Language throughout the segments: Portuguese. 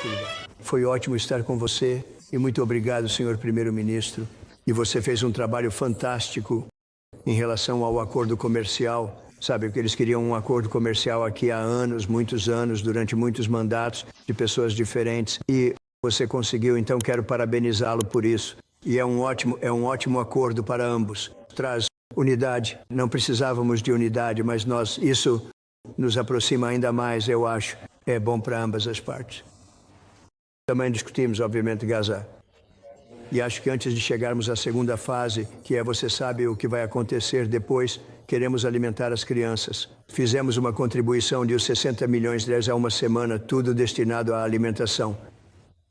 tudo bem. Foi ótimo estar com você e muito obrigado, senhor primeiro-ministro. E você fez um trabalho fantástico em relação ao acordo comercial. Sabe, que eles queriam um acordo comercial aqui há anos, muitos anos, durante muitos mandatos de pessoas diferentes. E você conseguiu, então quero parabenizá-lo por isso. E é um ótimo acordo para ambos. Traz unidade. Não precisávamos de unidade, mas isso nos aproxima ainda mais, eu acho. É bom para ambas as partes. Também discutimos, obviamente, Gaza. E acho que antes de chegarmos à segunda fase, que é você sabe o que vai acontecer depois, queremos alimentar as crianças. Fizemos uma contribuição de 60 milhões de reais há uma semana, tudo destinado à alimentação.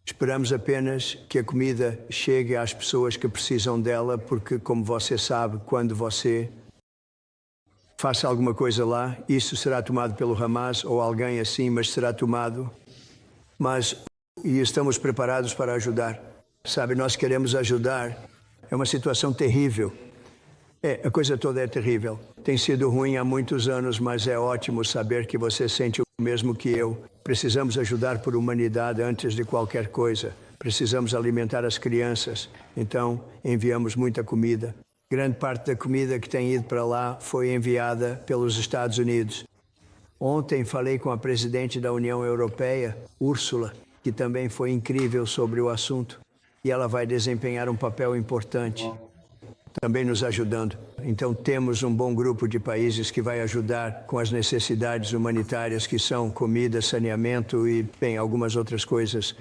Esperamos apenas que a comida chegue às pessoas que precisam dela, porque, como você sabe, quando você faça alguma coisa lá, isso será tomado pelo Hamas ou alguém assim, mas será tomado. E estamos preparados para ajudar. Sabe, nós queremos ajudar. É uma situação terrível. A coisa toda é terrível. Tem sido ruim há muitos anos, mas é ótimo saber que você sente o mesmo que eu. Precisamos ajudar por humanidade antes de qualquer coisa. Precisamos alimentar as crianças. Então, enviamos muita comida. Grande parte da comida que tem ido para lá foi enviada pelos Estados Unidos. Ontem falei com a presidente da União Europeia, Ursula, que também foi incrível sobre o assunto. E ela vai desempenhar um papel importante, também nos ajudando. Então temos um bom grupo de países que vai ajudar com as necessidades humanitárias, que são comida, saneamento e, bem, algumas outras coisas.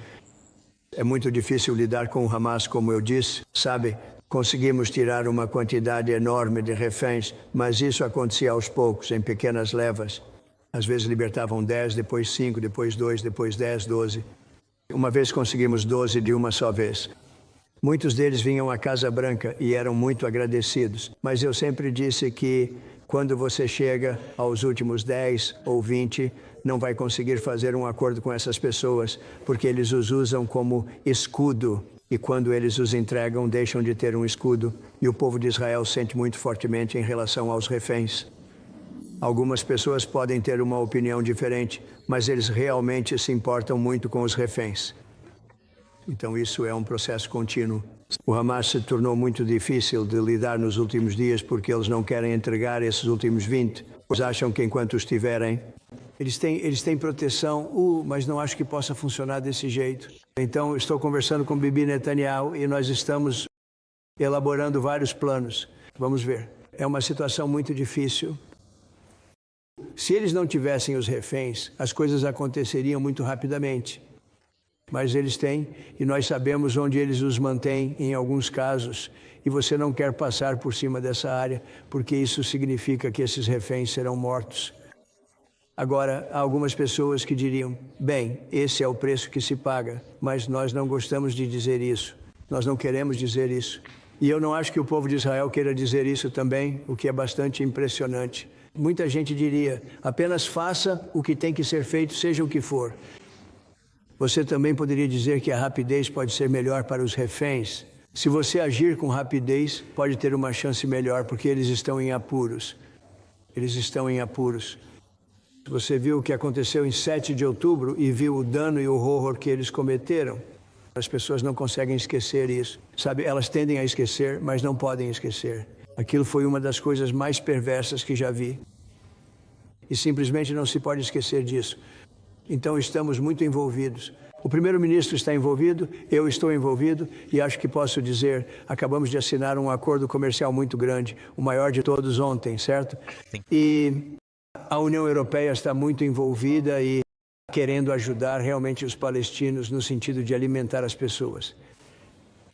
É muito difícil lidar com o Hamas, como eu disse, sabe? Conseguimos tirar uma quantidade enorme de reféns, mas isso acontecia aos poucos, em pequenas levas. Às vezes libertavam 10, depois 5, depois 2, depois 10, 12. Uma vez conseguimos 12 de uma só vez. Muitos deles vinham à Casa Branca e eram muito agradecidos. Mas eu sempre disse que quando você chega aos últimos 10 ou 20, não vai conseguir fazer um acordo com essas pessoas, porque eles os usam como escudo. E quando eles os entregam, deixam de ter um escudo. E o povo de Israel sente muito fortemente em relação aos reféns. Algumas pessoas podem ter uma opinião diferente, mas eles realmente se importam muito com os reféns. Então isso é um processo contínuo. O Hamas se tornou muito difícil de lidar nos últimos dias porque eles não querem entregar esses últimos 20. Eles acham que enquanto os tiverem, eles têm proteção, mas não acho que possa funcionar desse jeito. Então estou conversando com Bibi Netanyahu e nós estamos elaborando vários planos. Vamos ver. É uma situação muito difícil. Se eles não tivessem os reféns, as coisas aconteceriam muito rapidamente. Mas eles têm, e nós sabemos onde eles os mantêm em alguns casos. E você não quer passar por cima dessa área, porque isso significa que esses reféns serão mortos. Agora, há algumas pessoas que diriam, bem, esse é o preço que se paga, mas nós não gostamos de dizer isso. Nós não queremos dizer isso. E eu não acho que o povo de Israel queira dizer isso também, o que é bastante impressionante. Muita gente diria, apenas faça o que tem que ser feito, seja o que for. Você também poderia dizer que a rapidez pode ser melhor para os reféns. Se você agir com rapidez, pode ter uma chance melhor, porque eles estão em apuros. Eles estão em apuros. Você viu o que aconteceu em 7 de outubro e viu o dano e o horror que eles cometeram. As pessoas não conseguem esquecer isso. Sabe, elas tendem a esquecer, mas não podem esquecer. Aquilo foi uma das coisas mais perversas que já vi. E simplesmente não se pode esquecer disso. Então estamos muito envolvidos. O primeiro-ministro está envolvido, eu estou envolvido e acho que posso dizer, acabamos de assinar um acordo comercial muito grande, o maior de todos ontem, certo? Sim. E a União Europeia está muito envolvida e querendo ajudar realmente os palestinos no sentido de alimentar as pessoas.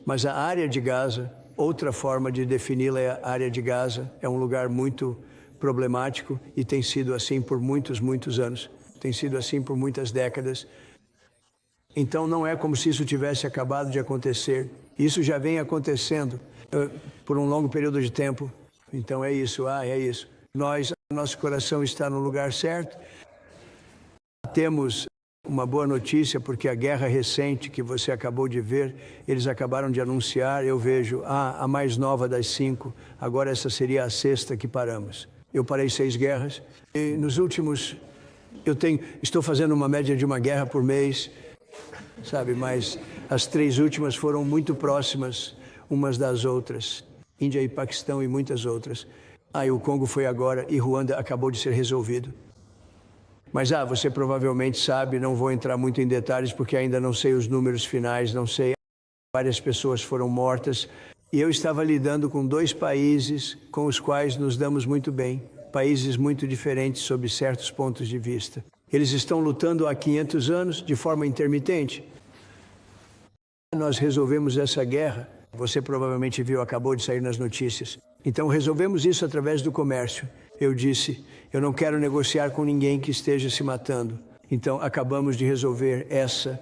Mas a área de Gaza, outra forma de defini-la é a área de Gaza, é um lugar muito problemático e tem sido assim por muitos anos. Tem sido assim por muitas décadas. Então não é como se isso tivesse acabado de acontecer. Isso já vem acontecendo por um longo período de tempo. Então é isso, é isso. Nosso coração está no lugar certo. Temos uma boa notícia, porque a guerra recente que você acabou de ver, eles acabaram de anunciar, eu vejo, a mais nova das 5, agora essa seria a 6ª que paramos. Eu parei 6 guerras, e nos últimos, estou fazendo uma média de uma guerra por mês, sabe? Mas as 3 últimas foram muito próximas umas das outras. Índia e Paquistão e muitas outras. E o Congo foi agora e Ruanda acabou de ser resolvido. Mas você provavelmente sabe, não vou entrar muito em detalhes porque ainda não sei os números finais, não sei. Várias pessoas foram mortas e eu estava lidando com 2 países com os quais nos damos muito bem, países muito diferentes sob certos pontos de vista. Eles estão lutando há 500 anos de forma intermitente. Nós resolvemos essa guerra, você provavelmente viu, acabou de sair nas notícias. Então resolvemos isso através do comércio. Eu disse, eu não quero negociar com ninguém que esteja se matando. Então acabamos de resolver essa.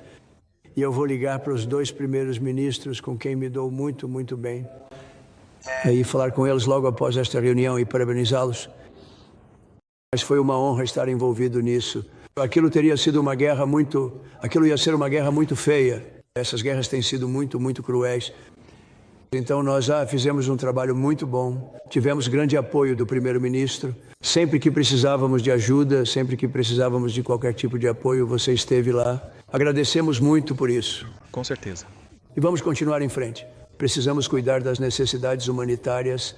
E eu vou ligar para os 2 primeiros ministros com quem me dou muito, muito bem. E falar com eles logo após esta reunião e parabenizá-los. Mas foi uma honra estar envolvido nisso. Aquilo ia ser uma guerra muito feia. Essas guerras têm sido muito, muito cruéis. Então nós fizemos um trabalho muito bom, tivemos grande apoio do primeiro-ministro. Sempre que precisávamos de ajuda, sempre que precisávamos de qualquer tipo de apoio, você esteve lá. Agradecemos muito por isso. Com certeza. E vamos continuar em frente. Precisamos cuidar das necessidades humanitárias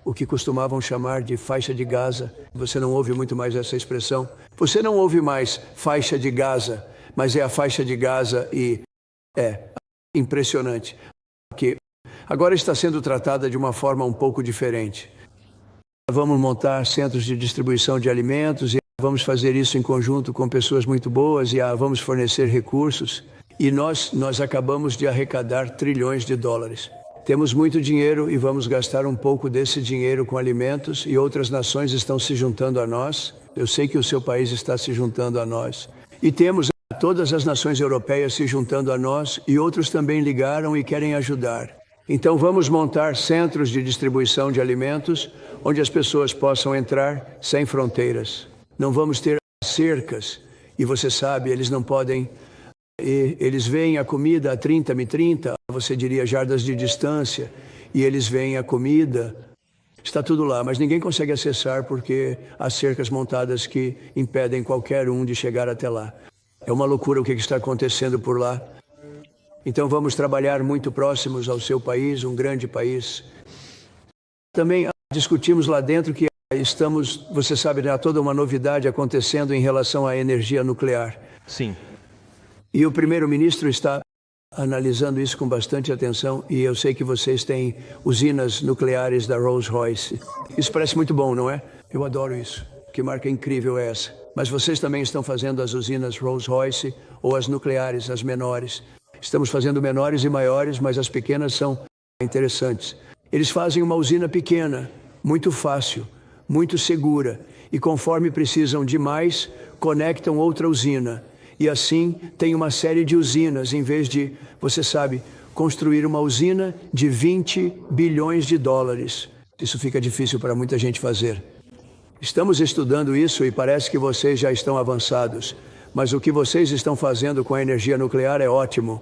o que costumavam chamar de faixa de Gaza. Você não ouve muito mais essa expressão. Você não ouve mais faixa de Gaza, mas é a faixa de Gaza e é impressionante. Que agora está sendo tratada de uma forma um pouco diferente. Vamos montar centros de distribuição de alimentos e vamos fazer isso em conjunto com pessoas muito boas e vamos fornecer recursos. E nós acabamos de arrecadar trilhões de dólares. Temos muito dinheiro e vamos gastar um pouco desse dinheiro com alimentos e outras nações estão se juntando a nós. Eu sei que o seu país está se juntando a nós. E temos todas as nações europeias se juntando a nós e outros também ligaram e querem ajudar. Então vamos montar centros de distribuição de alimentos onde as pessoas possam entrar sem fronteiras. Não vamos ter cercas e você sabe, eles não podem. Eles veem a comida a 30 me 30, você diria jardas de distância, e eles veem a comida. Está tudo lá, mas ninguém consegue acessar porque há cercas montadas que impedem qualquer um de chegar até lá. É uma loucura o que está acontecendo por lá. Então vamos trabalhar muito próximos ao seu país, um grande país. Também discutimos lá dentro que você sabe, há toda uma novidade acontecendo em relação à energia nuclear. Sim. E o primeiro-ministro está analisando isso com bastante atenção e eu sei que vocês têm usinas nucleares da Rolls-Royce. Isso parece muito bom, não é? Eu adoro isso. Que marca incrível é essa? Mas vocês também estão fazendo as usinas Rolls-Royce ou as nucleares, as menores. Estamos fazendo menores e maiores, mas as pequenas são interessantes. Eles fazem uma usina pequena, muito fácil, muito segura e conforme precisam de mais, conectam outra usina. E assim tem uma série de usinas, em vez de, você sabe, construir uma usina de 20 bilhões de dólares. Isso fica difícil para muita gente fazer. Estamos estudando isso e parece que vocês já estão avançados. Mas o que vocês estão fazendo com a energia nuclear é ótimo.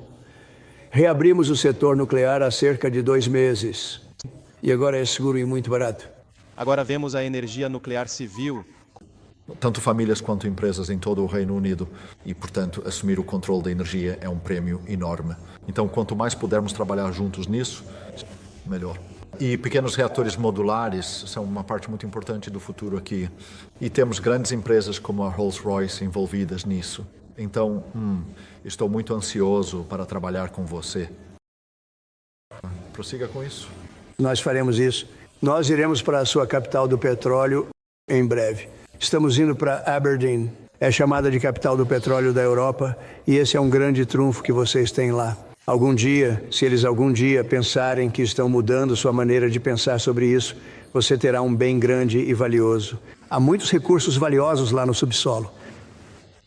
Reabrimos o setor nuclear há cerca de 2 meses. E agora é seguro e muito barato. Agora vemos a energia nuclear civil. Tanto famílias quanto empresas em todo o Reino Unido e, portanto, assumir o controle da energia é um prêmio enorme. Então, quanto mais pudermos trabalhar juntos nisso, melhor. E pequenos reatores modulares são uma parte muito importante do futuro aqui. E temos grandes empresas como a Rolls-Royce envolvidas nisso. Então, estou muito ansioso para trabalhar com você. Prossiga com isso. Nós faremos isso. Nós iremos para a sua capital do petróleo em breve. Estamos indo para Aberdeen, é chamada de capital do petróleo da Europa, e esse é um grande trunfo que vocês têm lá. Algum dia, se eles algum dia pensarem que estão mudando sua maneira de pensar sobre isso, você terá um bem grande e valioso. Há muitos recursos valiosos lá no subsolo,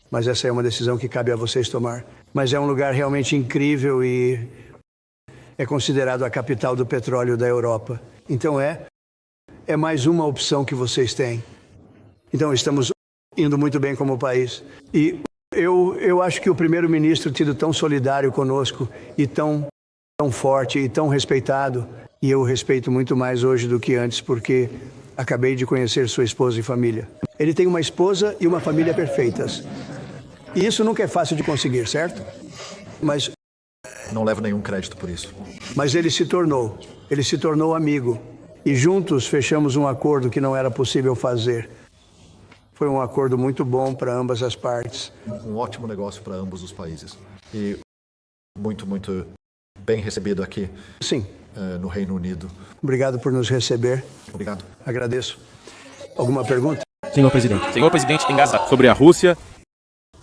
mas essa é uma decisão que cabe a vocês tomar. Mas é um lugar realmente incrível e é considerado a capital do petróleo da Europa. Então é mais uma opção que vocês têm. Então, estamos indo muito bem como país. E eu acho que o primeiro-ministro tido tão solidário conosco e tão forte e tão respeitado, e eu o respeito muito mais hoje do que antes, porque acabei de conhecer sua esposa e família. Ele tem uma esposa e uma família perfeitas. E isso nunca é fácil de conseguir, certo? Mas Não levo nenhum crédito por isso. ele se tornou amigo. E juntos fechamos um acordo que não era possível fazer. Foi um acordo muito bom para ambas as partes. Um ótimo negócio para ambos os países. E muito, muito bem recebido aqui Sim, no Reino Unido. obrigado por nos receber. Obrigado. Agradeço. Alguma pergunta? Senhor presidente. Senhor presidente, em Gaza. Sobre a Rússia,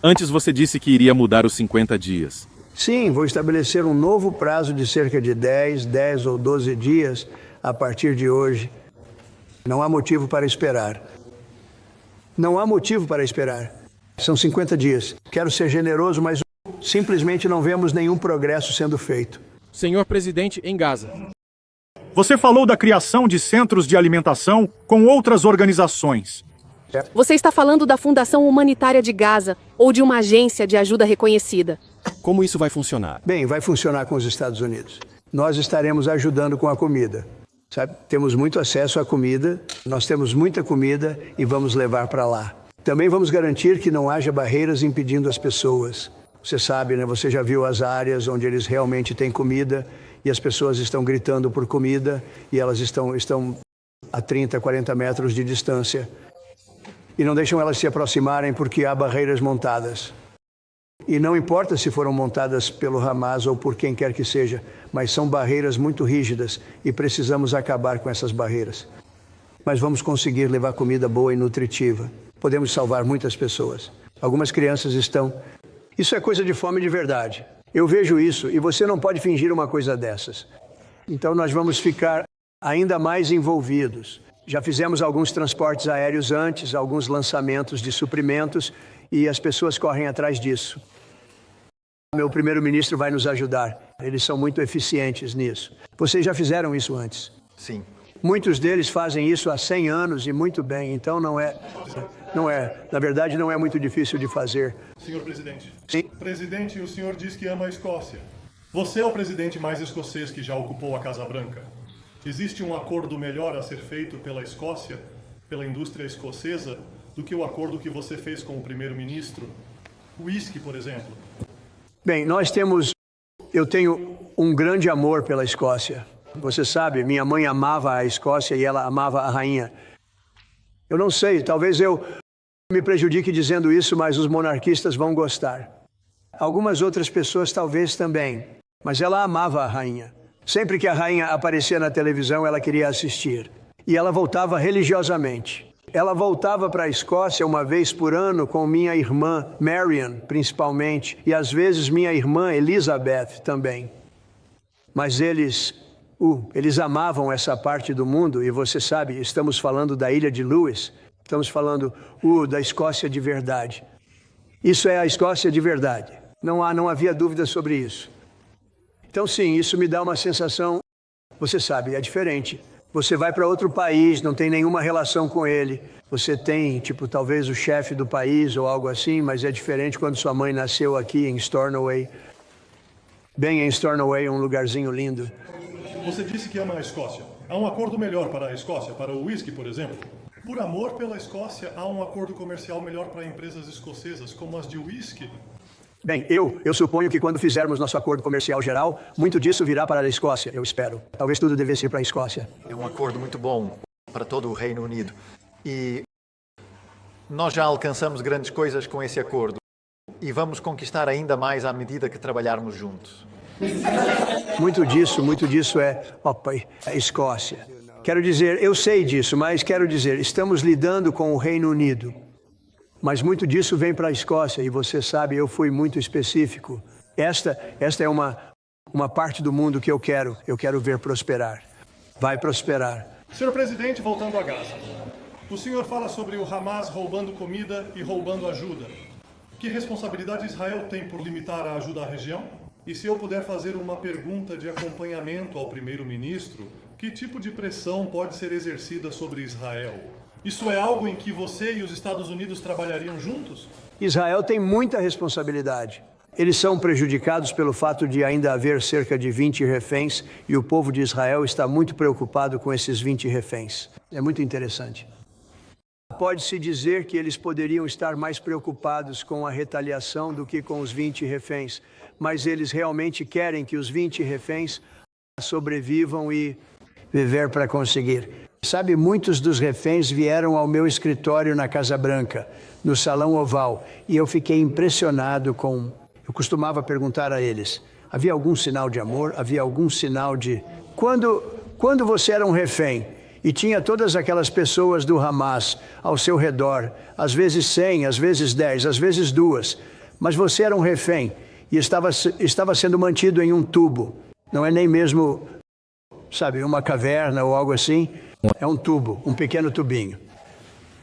antes você disse que iria mudar os 50 dias. Sim, vou estabelecer um novo prazo de cerca de 10 ou 12 dias a partir de hoje. Não há motivo para esperar. Não há motivo para esperar. São 50 dias. Quero ser generoso, mas simplesmente não vemos nenhum progresso sendo feito. Senhor presidente, em Gaza. Você falou da criação de centros de alimentação com outras organizações. Você está falando da Fundação Humanitária de Gaza ou de uma agência de ajuda reconhecida. Como isso vai funcionar? Bem, vai funcionar com os Estados Unidos. Nós estaremos ajudando com a comida. Sabe? Temos muito acesso à comida, nós temos muita comida e vamos levar para lá. Também vamos garantir que não haja barreiras impedindo as pessoas. Você sabe, né? Você já viu as áreas onde eles realmente têm comida e as pessoas estão gritando por comida e elas estão a 30, 40 metros de distância. E não deixam elas se aproximarem porque há barreiras montadas. E não importa se foram montadas pelo Hamas ou por quem quer que seja, mas são barreiras muito rígidas e precisamos acabar com essas barreiras. Mas vamos conseguir levar comida boa e nutritiva. Podemos salvar muitas pessoas. Algumas crianças estão... Isso é coisa de fome de verdade. Eu vejo isso e você não pode fingir uma coisa dessas. Então nós vamos ficar ainda mais envolvidos. Já fizemos alguns transportes aéreos antes, alguns lançamentos de suprimentos e as pessoas correm atrás disso. Meu primeiro-ministro vai nos ajudar. Eles são muito eficientes nisso. Vocês já fizeram isso antes? Sim. Muitos deles fazem isso há 100 anos e muito bem. Então na verdade não é muito difícil de fazer. Senhor presidente. Sim. Presidente, o senhor diz que ama a Escócia. Você é o presidente mais escocês que já ocupou a Casa Branca. Existe um acordo melhor a ser feito pela Escócia, pela indústria escocesa, do que o acordo que você fez com o primeiro-ministro? O uísque, por exemplo. Bem, eu tenho um grande amor pela Escócia. Você sabe, minha mãe amava a Escócia e ela amava a rainha. Eu não sei, talvez eu me prejudique dizendo isso, mas os monarquistas vão gostar. Algumas outras pessoas talvez também, mas ela amava a rainha. Sempre que a rainha aparecia na televisão, ela queria assistir. E ela voltava religiosamente. Ela voltava para a Escócia uma vez por ano com minha irmã, Marian, principalmente, e às vezes minha irmã, Elizabeth, também. Mas eles amavam essa parte do mundo, e você sabe, estamos falando da ilha de Lewis, estamos falando da Escócia de verdade. Isso é a Escócia de verdade. Não havia dúvida sobre isso. Então, sim, isso me dá uma sensação, você sabe, é diferente. Você vai para outro país, não tem nenhuma relação com ele. Você tem, talvez o chefe do país ou algo assim, mas é diferente quando sua mãe nasceu aqui em Stornoway. Bem em Stornoway, um lugarzinho lindo. Você disse que ama a Escócia. Há um acordo melhor para a Escócia, para o uísque, por exemplo? Por amor pela Escócia, há um acordo comercial melhor para empresas escocesas, como as de uísque? Bem, eu suponho que quando fizermos nosso acordo comercial geral, muito disso virá para a Escócia, eu espero. Talvez tudo devesse ir para a Escócia. É um acordo muito bom para todo o Reino Unido. E nós já alcançamos grandes coisas com esse acordo. E vamos conquistar ainda mais à medida que trabalharmos juntos. Muito disso é a Escócia. Quero dizer, eu sei disso, mas quero dizer, estamos lidando com o Reino Unido. Mas muito disso vem para a Escócia, e você sabe, eu fui muito específico. Esta é uma parte do mundo que eu quero ver prosperar. Vai prosperar. Senhor presidente, voltando a Gaza. O senhor fala sobre o Hamas roubando comida e roubando ajuda. Que responsabilidade Israel tem por limitar a ajuda à região? E se eu puder fazer uma pergunta de acompanhamento ao primeiro-ministro, que tipo de pressão pode ser exercida sobre Israel? Isso é algo em que você e os Estados Unidos trabalhariam juntos? Israel tem muita responsabilidade. Eles são prejudicados pelo fato de ainda haver cerca de 20 reféns e o povo de Israel está muito preocupado com esses 20 reféns. É muito interessante. Pode-se dizer que eles poderiam estar mais preocupados com a retaliação do que com os 20 reféns, mas eles realmente querem que os 20 reféns sobrevivam e viver para conseguir. Sabe, muitos dos reféns vieram ao meu escritório na Casa Branca, no Salão Oval, e eu fiquei impressionado com... Eu costumava perguntar a eles, havia algum sinal de amor? Havia algum sinal de... Quando você era um refém, e tinha todas aquelas pessoas do Hamas ao seu redor, às vezes 100, às vezes 10, às vezes 2, mas você era um refém e estava sendo mantido em um tubo. Não é nem mesmo, sabe, uma caverna ou algo assim. É um tubo, um pequeno tubinho.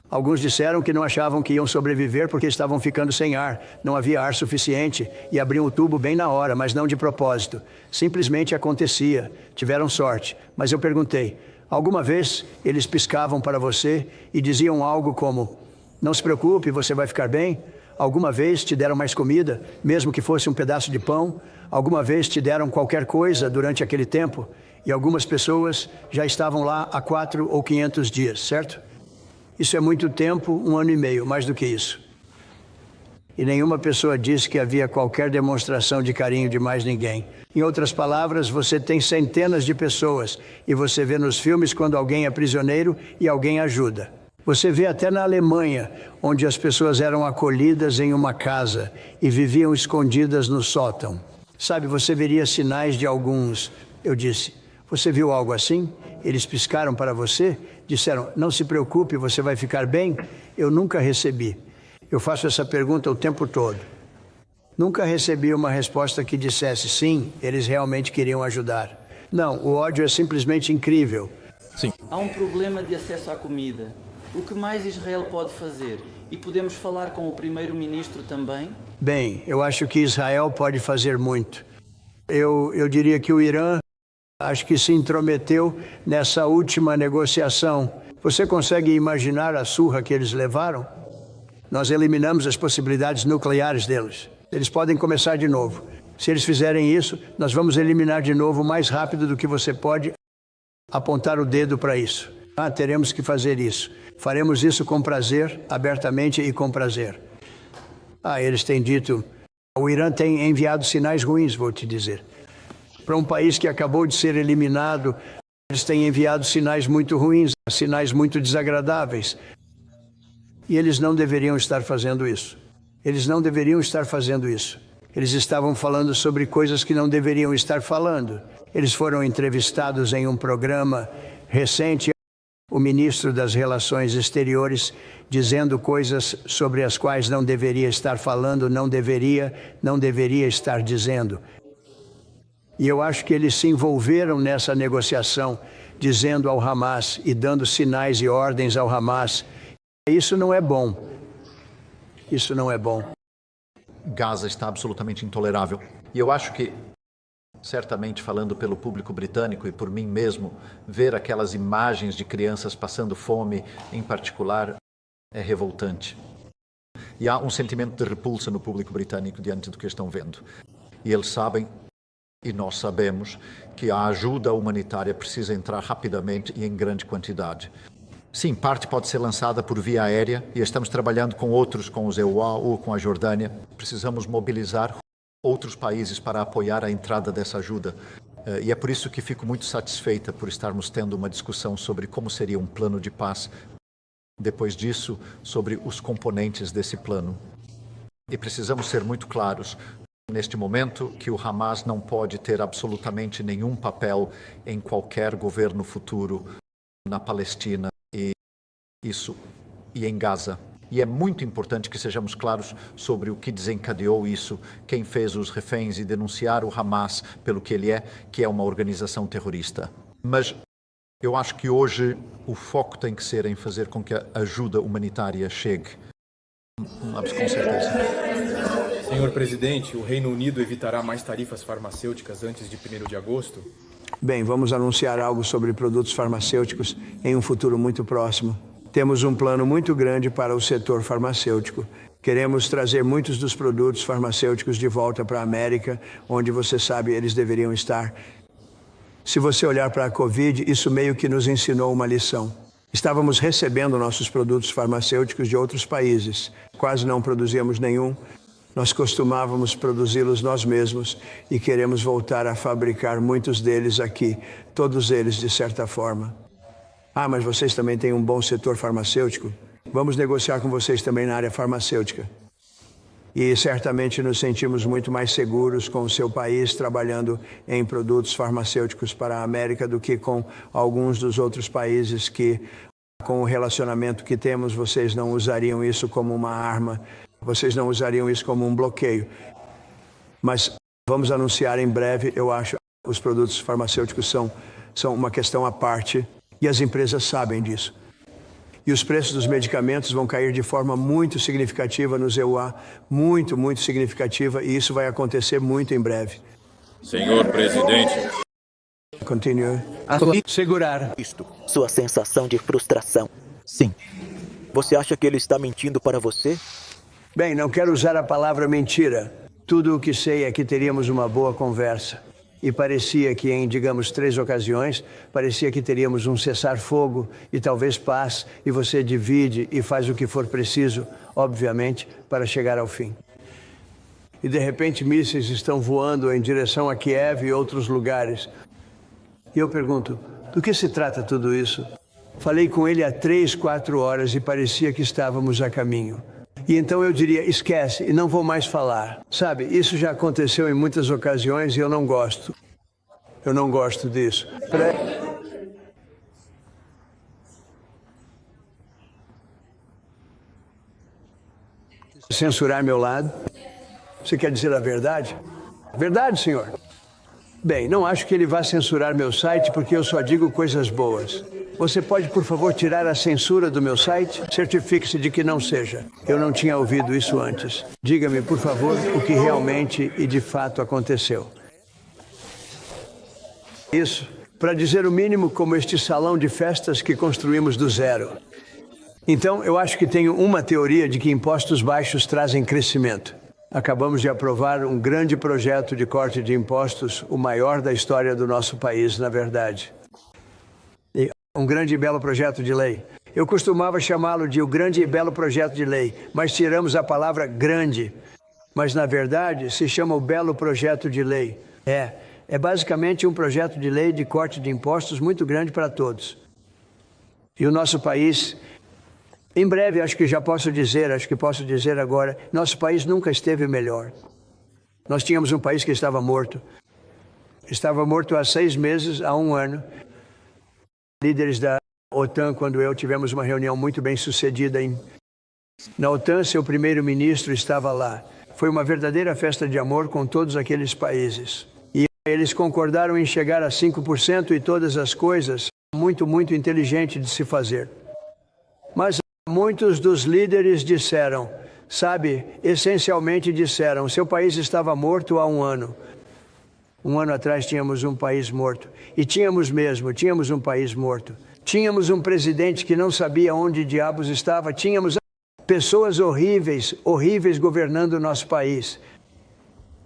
Alguns disseram que não achavam que iam sobreviver porque estavam ficando sem ar. Não havia ar suficiente e abriam o tubo bem na hora, mas não de propósito. Simplesmente acontecia. Tiveram sorte. Mas eu perguntei, alguma vez eles piscavam para você e diziam algo como, não se preocupe, você vai ficar bem? Alguma vez te deram mais comida, mesmo que fosse um pedaço de pão? Alguma vez te deram qualquer coisa durante aquele tempo? E algumas pessoas já estavam lá há 4 ou 500 dias, certo? Isso é muito tempo, 1 ano e meio, mais do que isso. E nenhuma pessoa disse que havia qualquer demonstração de carinho de mais ninguém. Em outras palavras, você tem centenas de pessoas e você vê nos filmes quando alguém é prisioneiro e alguém ajuda. Você vê até na Alemanha, onde as pessoas eram acolhidas em uma casa e viviam escondidas no sótão. Sabe, você veria sinais de alguns. Eu disse, você viu algo assim? Eles piscaram para você? Disseram, não se preocupe, você vai ficar bem? Eu nunca recebi. Eu faço essa pergunta o tempo todo. Nunca recebi uma resposta que dissesse, sim, eles realmente queriam ajudar. Não, o ódio é simplesmente incrível. Sim. Há um problema de acesso à comida. O que mais Israel pode fazer? E podemos falar com o primeiro-ministro também? Bem, eu acho que Israel pode fazer muito. Eu diria que o Irã, acho que se intrometeu nessa última negociação. Você consegue imaginar a surra que eles levaram? Nós eliminamos as possibilidades nucleares deles. Eles podem começar de novo. Se eles fizerem isso, nós vamos eliminar de novo mais rápido do que você pode apontar o dedo para isso. Teremos que fazer isso. Faremos isso com prazer, abertamente e com prazer. Eles têm dito... O Irã tem enviado sinais ruins, vou te dizer. Para um país que acabou de ser eliminado, eles têm enviado sinais muito ruins, sinais muito desagradáveis. E eles não deveriam estar fazendo isso. Eles não deveriam estar fazendo isso. Eles estavam falando sobre coisas que não deveriam estar falando. Eles foram entrevistados em um programa recente, o ministro das Relações Exteriores, dizendo coisas sobre as quais não deveria estar falando, não deveria estar dizendo. E eu acho que eles se envolveram nessa negociação, dizendo ao Hamas e dando sinais e ordens ao Hamas. Isso não é bom. Isso não é bom. Gaza está absolutamente intolerável. E eu acho que, certamente falando pelo público britânico e por mim mesmo, ver aquelas imagens de crianças passando fome, em particular, é revoltante. E há um sentimento de repulsa no público britânico diante do que estão vendo. E eles sabem, e nós sabemos, que a ajuda humanitária precisa entrar rapidamente e em grande quantidade. Sim, parte pode ser lançada por via aérea e estamos trabalhando com outros, com os EUA ou com a Jordânia. Precisamos mobilizar outros países para apoiar a entrada dessa ajuda. E é por isso que fico muito satisfeita por estarmos tendo uma discussão sobre como seria um plano de paz. Depois disso, sobre os componentes desse plano. E precisamos ser muito claros, neste momento, que o Hamas não pode ter absolutamente nenhum papel em qualquer governo futuro na Palestina e em Gaza. E é muito importante que sejamos claros sobre o que desencadeou isso, quem fez os reféns e denunciar o Hamas pelo que ele é, que é uma organização terrorista. Mas eu acho que hoje o foco tem que ser em fazer com que a ajuda humanitária chegue. Com certeza. Senhor Presidente, o Reino Unido evitará mais tarifas farmacêuticas antes de 1º de agosto? Bem, vamos anunciar algo sobre produtos farmacêuticos em um futuro muito próximo. Temos um plano muito grande para o setor farmacêutico. Queremos trazer muitos dos produtos farmacêuticos de volta para a América, onde você sabe eles deveriam estar. Se você olhar para a Covid, isso meio que nos ensinou uma lição. Estávamos recebendo nossos produtos farmacêuticos de outros países. Quase não produzíamos nenhum. Nós costumávamos produzi-los nós mesmos e queremos voltar a fabricar muitos deles aqui, todos eles de certa forma. Ah, mas vocês também têm um bom setor farmacêutico? Vamos negociar com vocês também na área farmacêutica. E certamente nos sentimos muito mais seguros com o seu país trabalhando em produtos farmacêuticos para a América do que com alguns dos outros países que, com o relacionamento que temos, vocês não usariam isso como uma arma, vocês não usariam isso como um bloqueio. Mas vamos anunciar em breve, eu acho, os produtos farmacêuticos são uma questão à parte e as empresas sabem disso. E os preços dos medicamentos vão cair de forma muito significativa nos EUA, muito significativa, e isso vai acontecer muito em breve. Senhor presidente. Continue. Segurar. Sua sensação de frustração. Sim. Você acha que ele está mentindo para você? Bem, não quero usar a palavra mentira. Tudo o que sei é que teríamos uma boa conversa. E parecia que em, digamos, 3 ocasiões, parecia que teríamos um cessar-fogo e talvez paz, e você divide e faz o que for preciso, obviamente, para chegar ao fim. E de repente mísseis estão voando em direção a Kiev e outros lugares. E eu pergunto, do que se trata tudo isso? Falei com ele há 3, 4 horas e parecia que estávamos a caminho. E então eu diria, esquece, e não vou mais falar. Sabe, isso já aconteceu em muitas ocasiões e eu não gosto. Eu não gosto disso. Censurar meu lado? Você quer dizer a verdade? Verdade, senhor. Bem, não acho que ele vá censurar meu site porque eu só digo coisas boas. Você pode, por favor, tirar a censura do meu site? Certifique-se de que não seja. Eu não tinha ouvido isso antes. Diga-me, por favor, o que realmente e de fato aconteceu. Isso, para dizer o mínimo, como este salão de festas que construímos do zero. Então, eu acho que tenho uma teoria de que impostos baixos trazem crescimento. Acabamos de aprovar um grande projeto de corte de impostos, o maior da história do nosso país, na verdade. Um grande e belo projeto de lei. Eu costumava chamá-lo de o grande e belo projeto de lei, mas tiramos a palavra grande. Mas, na verdade, se chama o belo projeto de lei. É basicamente um projeto de lei de corte de impostos muito grande para todos. E o nosso país, em breve, acho que posso dizer agora, nosso país nunca esteve melhor. Nós tínhamos um país que estava morto. Estava morto há 6 meses, há 1 ano. Líderes da OTAN, quando tivemos uma reunião muito bem sucedida na OTAN, seu primeiro-ministro estava lá. Foi uma verdadeira festa de amor com todos aqueles países. E eles concordaram em chegar a 5% e todas as coisas, muito inteligente de se fazer. Mas muitos dos líderes disseram, essencialmente disseram, seu país estava morto há 1 ano. 1 ano atrás tínhamos um país morto. E tínhamos um país morto. Tínhamos um presidente que não sabia onde diabos estava. Tínhamos pessoas horríveis governando o nosso país.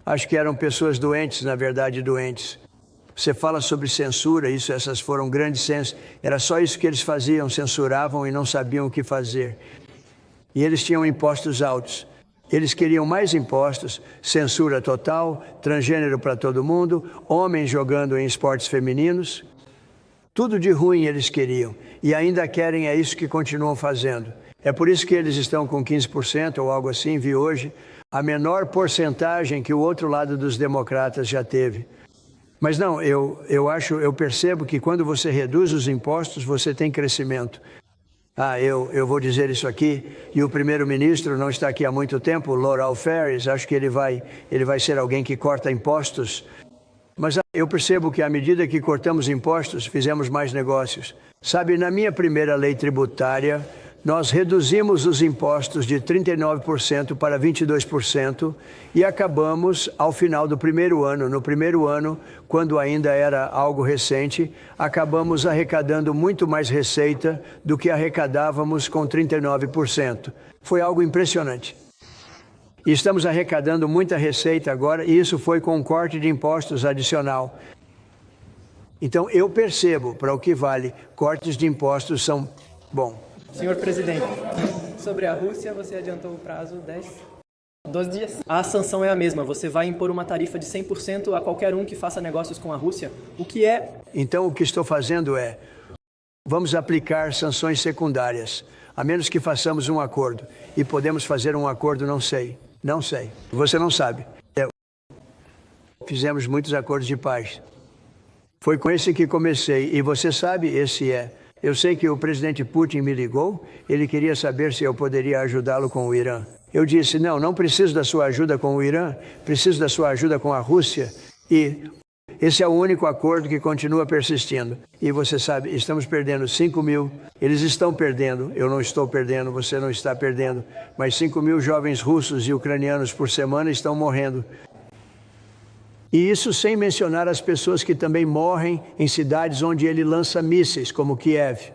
Acho que eram pessoas doentes, na verdade, doentes. Você fala sobre censura, essas foram grandes censuras. Era só isso que eles faziam, censuravam e não sabiam o que fazer. E eles tinham impostos altos. Eles queriam mais impostos, censura total, transgênero para todo mundo, homens jogando em esportes femininos. Tudo de ruim eles queriam. E ainda querem, é isso que continuam fazendo. É por isso que eles estão com 15% ou algo assim, vi hoje, a menor porcentagem que o outro lado dos democratas já teve. Mas não, eu percebo que quando você reduz os impostos, você tem crescimento. Eu vou dizer isso aqui, e o primeiro-ministro não está aqui há muito tempo, Laurel Ferris, acho que ele vai ser alguém que corta impostos. Mas eu percebo que à medida que cortamos impostos, fizemos mais negócios. Sabe, na minha primeira lei tributária, nós reduzimos os impostos de 39% para 22% e acabamos, ao final do primeiro ano, no primeiro ano, quando ainda era algo recente, acabamos arrecadando muito mais receita do que arrecadávamos com 39%. Foi algo impressionante. E estamos arrecadando muita receita agora, e isso foi com um corte de impostos adicional. Então, eu percebo, para o que vale, cortes de impostos são Bom, Senhor presidente, sobre a Rússia, você adiantou o prazo 12 dias. A sanção é a mesma. Você vai impor uma tarifa de 100% a qualquer um que faça negócios com a Rússia, o que é... Então o que estou fazendo é, vamos aplicar sanções secundárias, a menos que façamos um acordo. E podemos fazer um acordo, não sei. Não sei. Você não sabe. Fizemos muitos acordos de paz. Foi com esse que comecei. E você sabe, esse é. Eu sei que o presidente Putin me ligou. Ele queria saber se eu poderia ajudá-lo com o Irã. Eu disse, não preciso da sua ajuda com o Irã. Preciso da sua ajuda com a Rússia. E esse é o único acordo que continua persistindo. E você sabe, estamos perdendo 5 mil. Eles estão perdendo. Eu não estou perdendo, você não está perdendo. Mas 5 mil jovens russos e ucranianos por semana estão morrendo. E isso sem mencionar as pessoas que também morrem em cidades onde ele lança mísseis, como Kiev.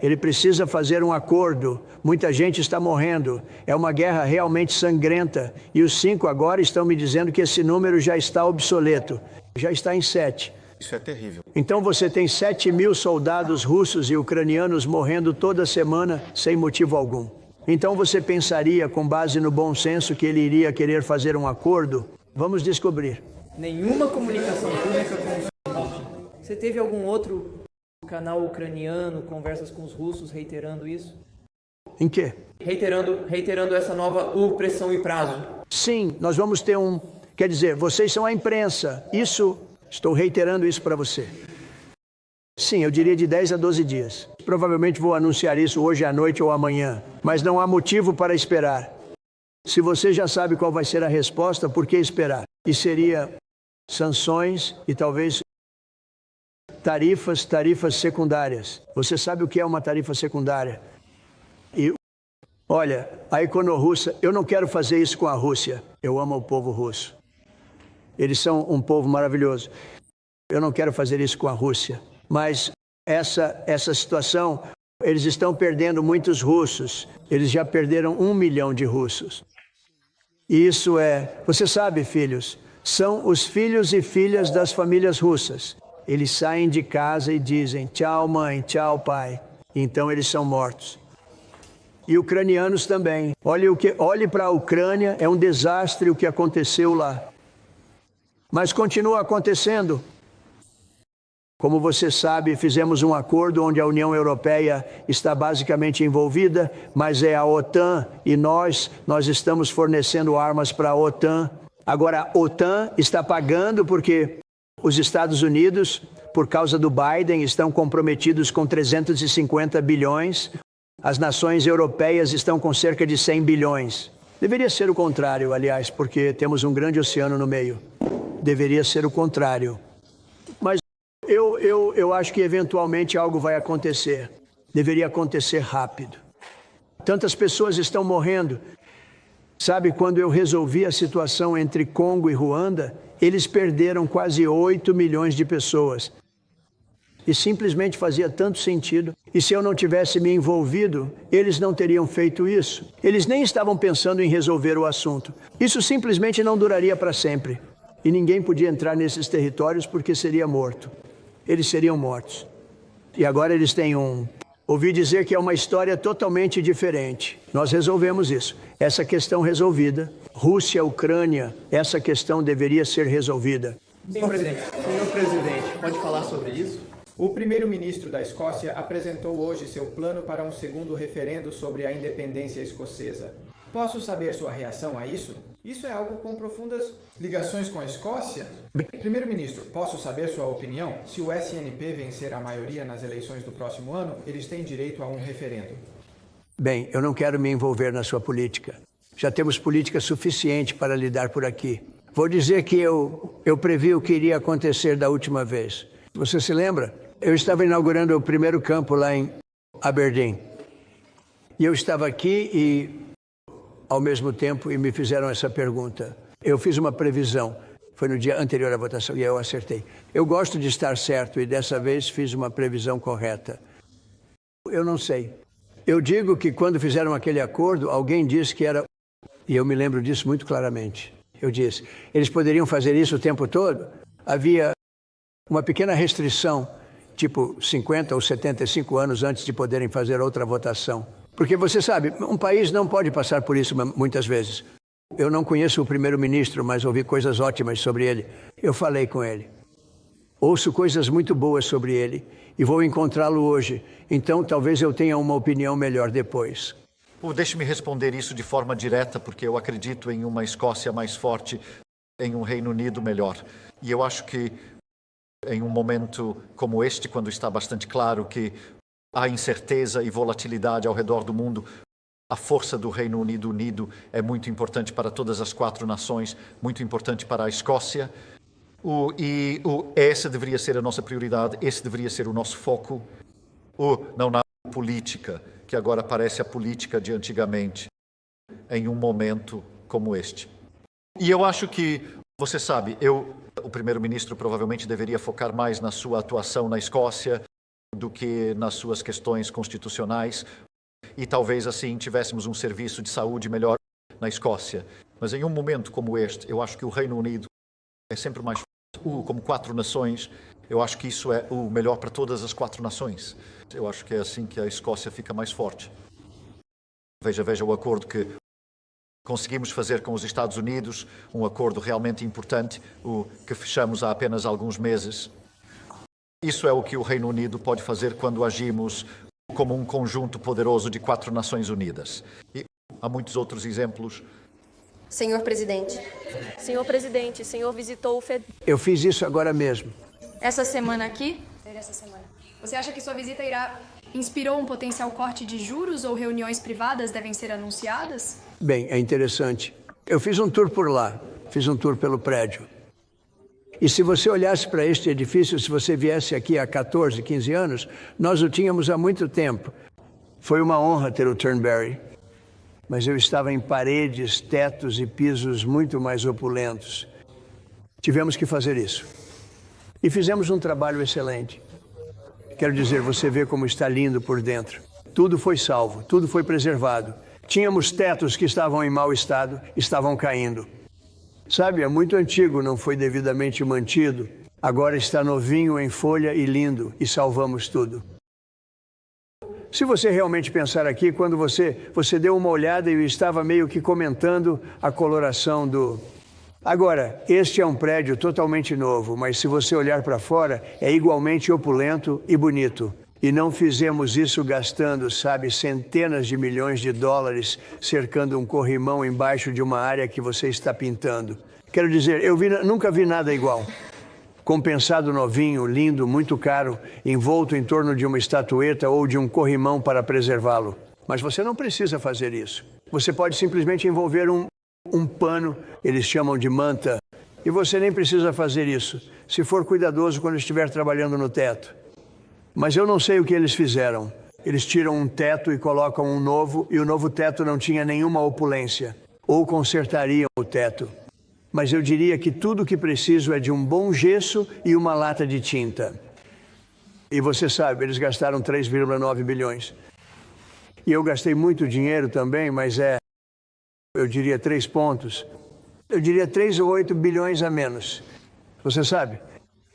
Ele precisa fazer um acordo. Muita gente está morrendo. É uma guerra realmente sangrenta. E os 5 agora estão me dizendo que esse número já está obsoleto. Já está em 7. Isso é terrível. Então você tem 7 mil soldados russos e ucranianos morrendo toda semana sem motivo algum. Então você pensaria, com base no bom senso, que ele iria querer fazer um acordo? Vamos descobrir. Nenhuma comunicação pública com o Putin. Você teve algum outro canal ucraniano, conversas com os russos, reiterando isso? Em quê? Reiterando essa nova opressão e prazo. Sim, nós vamos ter um... Quer dizer, vocês são a imprensa. Isso, estou reiterando isso para você. Sim, eu diria de 10 a 12 dias. Provavelmente vou anunciar isso hoje à noite ou amanhã. Mas não há motivo para esperar. Se você já sabe qual vai ser a resposta, por que esperar? E seria sanções e talvez tarifas secundárias. Você sabe o que é uma tarifa secundária? E, olha, a econo-russa, eu não quero fazer isso com a Rússia. Eu amo o povo russo. Eles são um povo maravilhoso. Eu não quero fazer isso com a Rússia. Mas essa situação, eles estão perdendo muitos russos. Eles já perderam 1 milhão de russos. E isso é, você sabe, filhos, são os filhos e filhas das famílias russas. Eles saem de casa e dizem, tchau mãe, tchau pai. Então eles são mortos. E ucranianos também. Olhe para a Ucrânia, é um desastre o que aconteceu lá. Mas continua acontecendo. Como você sabe, fizemos um acordo onde a União Europeia está basicamente envolvida, mas é a OTAN e nós estamos fornecendo armas para a OTAN. Agora, a OTAN está pagando porque os Estados Unidos, por causa do Biden, estão comprometidos com 350 bilhões. As nações europeias estão com cerca de 100 bilhões. Deveria ser o contrário, aliás, porque temos um grande oceano no meio. Deveria ser o contrário. Mas eu acho que eventualmente algo vai acontecer. Deveria acontecer rápido. Tantas pessoas estão morrendo. Sabe, quando eu resolvi a situação entre Congo e Ruanda, eles perderam quase 8 milhões de pessoas. E simplesmente fazia tanto sentido. E se eu não tivesse me envolvido, eles não teriam feito isso. Eles nem estavam pensando em resolver o assunto. Isso simplesmente não duraria para sempre. E ninguém podia entrar nesses territórios porque seria morto. Eles seriam mortos. E agora eles têm ouvi dizer que é uma história totalmente diferente. Nós resolvemos isso. Essa questão resolvida. Rússia, Ucrânia, essa questão deveria ser resolvida. Senhor presidente, pode falar sobre isso? O primeiro-ministro da Escócia apresentou hoje seu plano para um segundo referendo sobre a independência escocesa. Posso saber sua reação a isso? Isso é algo com profundas ligações com a Escócia? Primeiro-ministro, posso saber sua opinião? Se o SNP vencer a maioria nas eleições do próximo ano, eles têm direito a um referendo. Bem, eu não quero me envolver na sua política. Já temos política suficiente para lidar por aqui. Vou dizer que eu previ o que iria acontecer da última vez. Você se lembra? Eu estava inaugurando o primeiro campo lá em Aberdeen. E eu estava aqui e, ao mesmo tempo, me fizeram essa pergunta. Eu fiz uma previsão. Foi no dia anterior à votação e eu acertei. Eu gosto de estar certo e dessa vez fiz uma previsão correta. Eu não sei. Eu digo que quando fizeram aquele acordo, alguém disse que era... E eu me lembro disso muito claramente. Eu disse, eles poderiam fazer isso o tempo todo? Havia uma pequena restrição tipo 50 ou 75 anos antes de poderem fazer outra votação. Porque você sabe, um país não pode passar por isso muitas vezes. Eu não conheço o primeiro-ministro, mas ouvi coisas ótimas sobre ele. Eu falei com ele. Ouço coisas muito boas sobre ele e vou encontrá-lo hoje. Então talvez eu tenha uma opinião melhor depois. Deixe-me responder isso de forma direta, porque eu acredito em uma Escócia mais forte, em um Reino Unido melhor. E eu acho que em um momento como este, quando está bastante claro que há incerteza e volatilidade ao redor do mundo, a força do Reino Unido unido é muito importante para todas as 4 nações, muito importante para a Escócia. Essa deveria ser a nossa prioridade, esse deveria ser o nosso foco. Não na política, que agora parece a política de antigamente, em um momento como este. E eu acho que, você sabe, o primeiro-ministro provavelmente deveria focar mais na sua atuação na Escócia do que nas suas questões constitucionais. E talvez assim tivéssemos um serviço de saúde melhor na Escócia. Mas em um momento como este, eu acho que o Reino Unido é sempre mais forte. Como 4 nações, eu acho que isso é o melhor para todas as 4 nações. Eu acho que é assim que a Escócia fica mais forte. Veja o acordo que conseguimos fazer com os Estados Unidos, um acordo realmente importante, o que fechamos há apenas alguns meses. Isso é o que o Reino Unido pode fazer quando agimos como um conjunto poderoso de 4 Nações Unidas. E há muitos outros exemplos. Senhor presidente. Senhor presidente, o senhor visitou o FED... Eu fiz isso agora mesmo. Essa semana aqui? Essa semana. Você acha que sua visita inspirou um potencial corte de juros ou reuniões privadas devem ser anunciadas? Bem, é interessante. Eu fiz um tour por lá, fiz um tour pelo prédio. E se você olhasse para este edifício, se você viesse aqui há 14, 15 anos, nós o tínhamos há muito tempo. Foi uma honra ter o Turnberry. Mas eu estava em paredes, tetos e pisos muito mais opulentos. Tivemos que fazer isso. E fizemos um trabalho excelente. Quero dizer, você vê como está lindo por dentro. Tudo foi salvo, tudo foi preservado. Tínhamos tetos que estavam em mau estado, estavam caindo. Sabe, é muito antigo, não foi devidamente mantido. Agora está novinho em folha e lindo, e salvamos tudo. Se você realmente pensar aqui, quando você deu uma olhada e eu estava meio que comentando a coloração do... Agora, este é um prédio totalmente novo, mas se você olhar para fora, é igualmente opulento e bonito. E não fizemos isso gastando, sabe, centenas de milhões de dólares cercando um corrimão embaixo de uma área que você está pintando. Quero dizer, nunca vi nada igual. Compensado novinho, lindo, muito caro, envolto em torno de uma estatueta ou de um corrimão para preservá-lo. Mas você não precisa fazer isso. Você pode simplesmente envolver um pano, eles chamam de manta, e você nem precisa fazer isso, se for cuidadoso quando estiver trabalhando no teto. Mas eu não sei o que eles fizeram. Eles tiram um teto e colocam um novo, e o novo teto não tinha nenhuma opulência. Ou consertariam o teto. Mas eu diria que tudo o que preciso é de um bom gesso e uma lata de tinta. E você sabe, eles gastaram 3,9 bilhões. E eu gastei muito dinheiro também, mas eu diria 3 pontos. Eu diria 3 ou 8 bilhões a menos. Você sabe?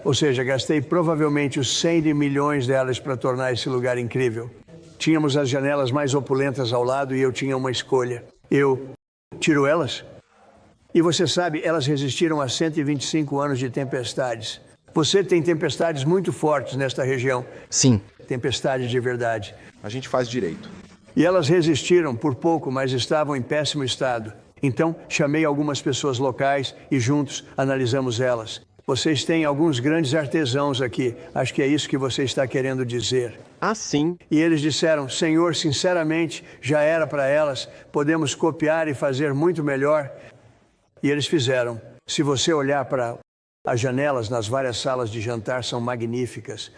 Ou seja, gastei provavelmente os 100 milhões delas para tornar esse lugar incrível. Tínhamos as janelas mais opulentas ao lado e eu tinha uma escolha. Eu tiro elas? E você sabe, elas resistiram a 125 anos de tempestades. Você tem tempestades muito fortes nesta região. Sim. Tempestades de verdade. A gente faz direito. E elas resistiram por pouco, mas estavam em péssimo estado. Então, chamei algumas pessoas locais e juntos analisamos elas. Vocês têm alguns grandes artesãos aqui. Acho que é isso que você está querendo dizer. Ah, sim. E eles disseram, Senhor, sinceramente, já era para elas. Podemos copiar e fazer muito melhor. E eles fizeram. Se você olhar para as janelas nas várias salas de jantar, são magníficas.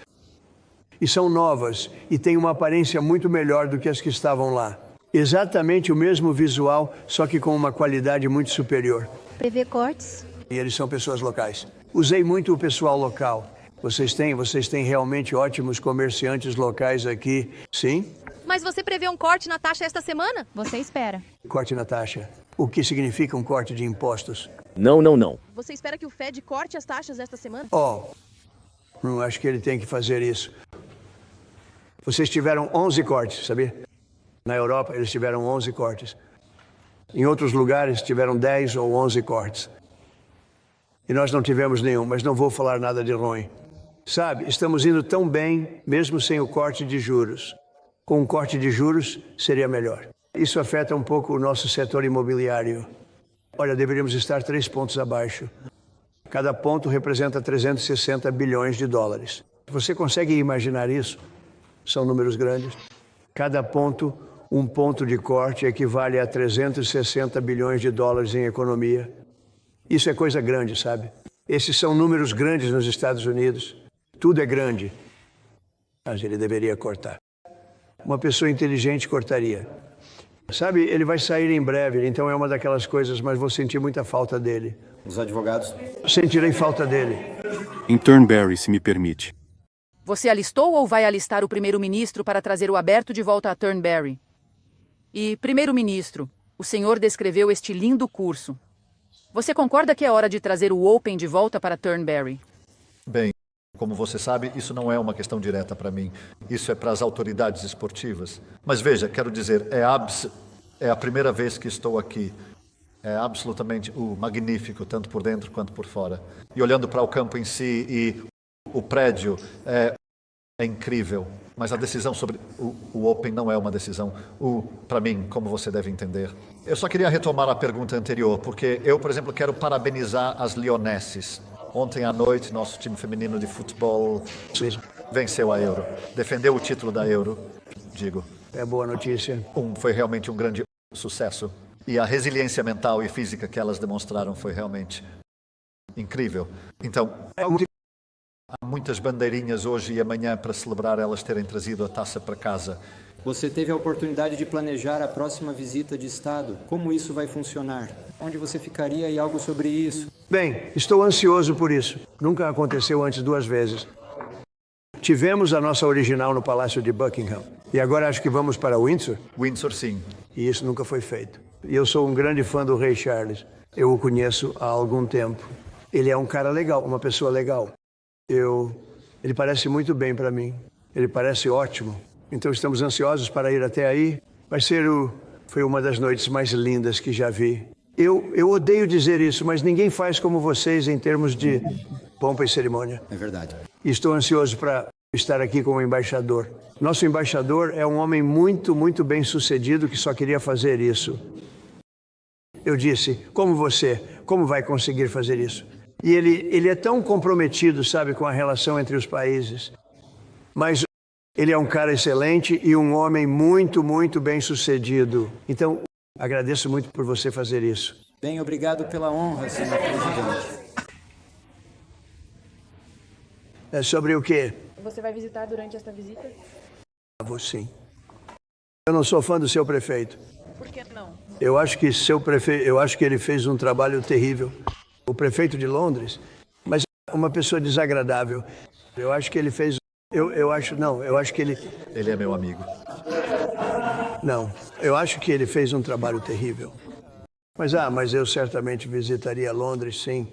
E são novas e têm uma aparência muito melhor do que as que estavam lá. Exatamente o mesmo visual, só que com uma qualidade muito superior. Prevê cortes? E eles são pessoas locais. Usei muito o pessoal local. Vocês têm realmente ótimos comerciantes locais aqui, sim? Mas você prevê um corte na taxa esta semana? Você espera. Corte na taxa. O que significa um corte de impostos? Não. Você espera que o Fed corte as taxas esta semana? Não acho que ele tem que fazer isso. Vocês tiveram 11 cortes, sabia? Na Europa, eles tiveram 11 cortes. Em outros lugares, tiveram 10 ou 11 cortes. E nós não tivemos nenhum, mas não vou falar nada de ruim. Sabe, estamos indo tão bem, mesmo sem o corte de juros. Com um corte de juros, seria melhor. Isso afeta um pouco o nosso setor imobiliário. Olha, deveríamos estar 3 pontos abaixo. Cada ponto representa 360 bilhões de dólares. Você consegue imaginar isso? São números grandes. Cada ponto, um ponto de corte equivale a 360 bilhões de dólares em economia. Isso é coisa grande, sabe? Esses são números grandes nos Estados Unidos. Tudo é grande. Mas ele deveria cortar. Uma pessoa inteligente cortaria. Sabe, ele vai sair em breve, então é uma daquelas coisas, mas vou sentir muita falta dele. Os advogados? Sentirei falta dele. Em Turnberry, se me permite. Você alistou ou vai alistar o primeiro-ministro para trazer o aberto de volta a Turnberry? E, primeiro-ministro, o senhor descreveu este lindo curso. Você concorda que é hora de trazer o Open de volta para Turnberry? Bem, como você sabe, isso não é uma questão direta para mim. Isso é para as autoridades esportivas. Mas veja, quero dizer, é a primeira vez que estou aqui. É absolutamente magnífico, tanto por dentro quanto por fora. E olhando para o campo em si e o prédio, é incrível. Mas a decisão sobre o Open não é uma decisão, para mim, como você deve entender. Eu só queria retomar a pergunta anterior, porque eu, por exemplo, quero parabenizar as Lionesses. Ontem à noite, nosso time feminino de futebol venceu a Euro. Defendeu o título da Euro, digo. É boa notícia. Foi realmente um grande sucesso. E a resiliência mental e física que elas demonstraram foi realmente incrível. Então, há muitas bandeirinhas hoje e amanhã para celebrar elas terem trazido a taça para casa. Você teve a oportunidade de planejar a próxima visita de Estado. Como isso vai funcionar? Onde você ficaria e algo sobre isso? Bem, estou ansioso por isso. Nunca aconteceu antes 2 vezes. Tivemos a nossa original no Palácio de Buckingham. E agora acho que vamos para Windsor? Windsor, sim. E isso nunca foi feito. E eu sou um grande fã do Rei Charles. Eu o conheço há algum tempo. Ele é um cara legal, uma pessoa legal. Ele parece muito bem para mim. Ele parece ótimo. Então estamos ansiosos para ir até aí. Foi uma das noites mais lindas que já vi. Eu odeio dizer isso, mas ninguém faz como vocês em termos de pompa e cerimônia. É verdade. E estou ansioso para estar aqui com o embaixador. Nosso embaixador é um homem muito, muito bem sucedido que só queria fazer isso. Eu disse, como vai conseguir fazer isso? E ele é tão comprometido, sabe, com a relação entre os países. Mas ele é um cara excelente e um homem muito, muito bem sucedido. Então, agradeço muito por você fazer isso. Bem, obrigado pela honra, senhor presidente. É sobre o quê? Você vai visitar durante esta visita? Vou sim. Eu não sou fã do seu prefeito. Por que não? Eu acho que ele fez um trabalho terrível. O prefeito de Londres, mas uma pessoa desagradável. Eu acho que ele fez... Eu acho que ele... Ele é meu amigo. Não, eu acho que ele fez um trabalho terrível. Mas eu certamente visitaria Londres, sim.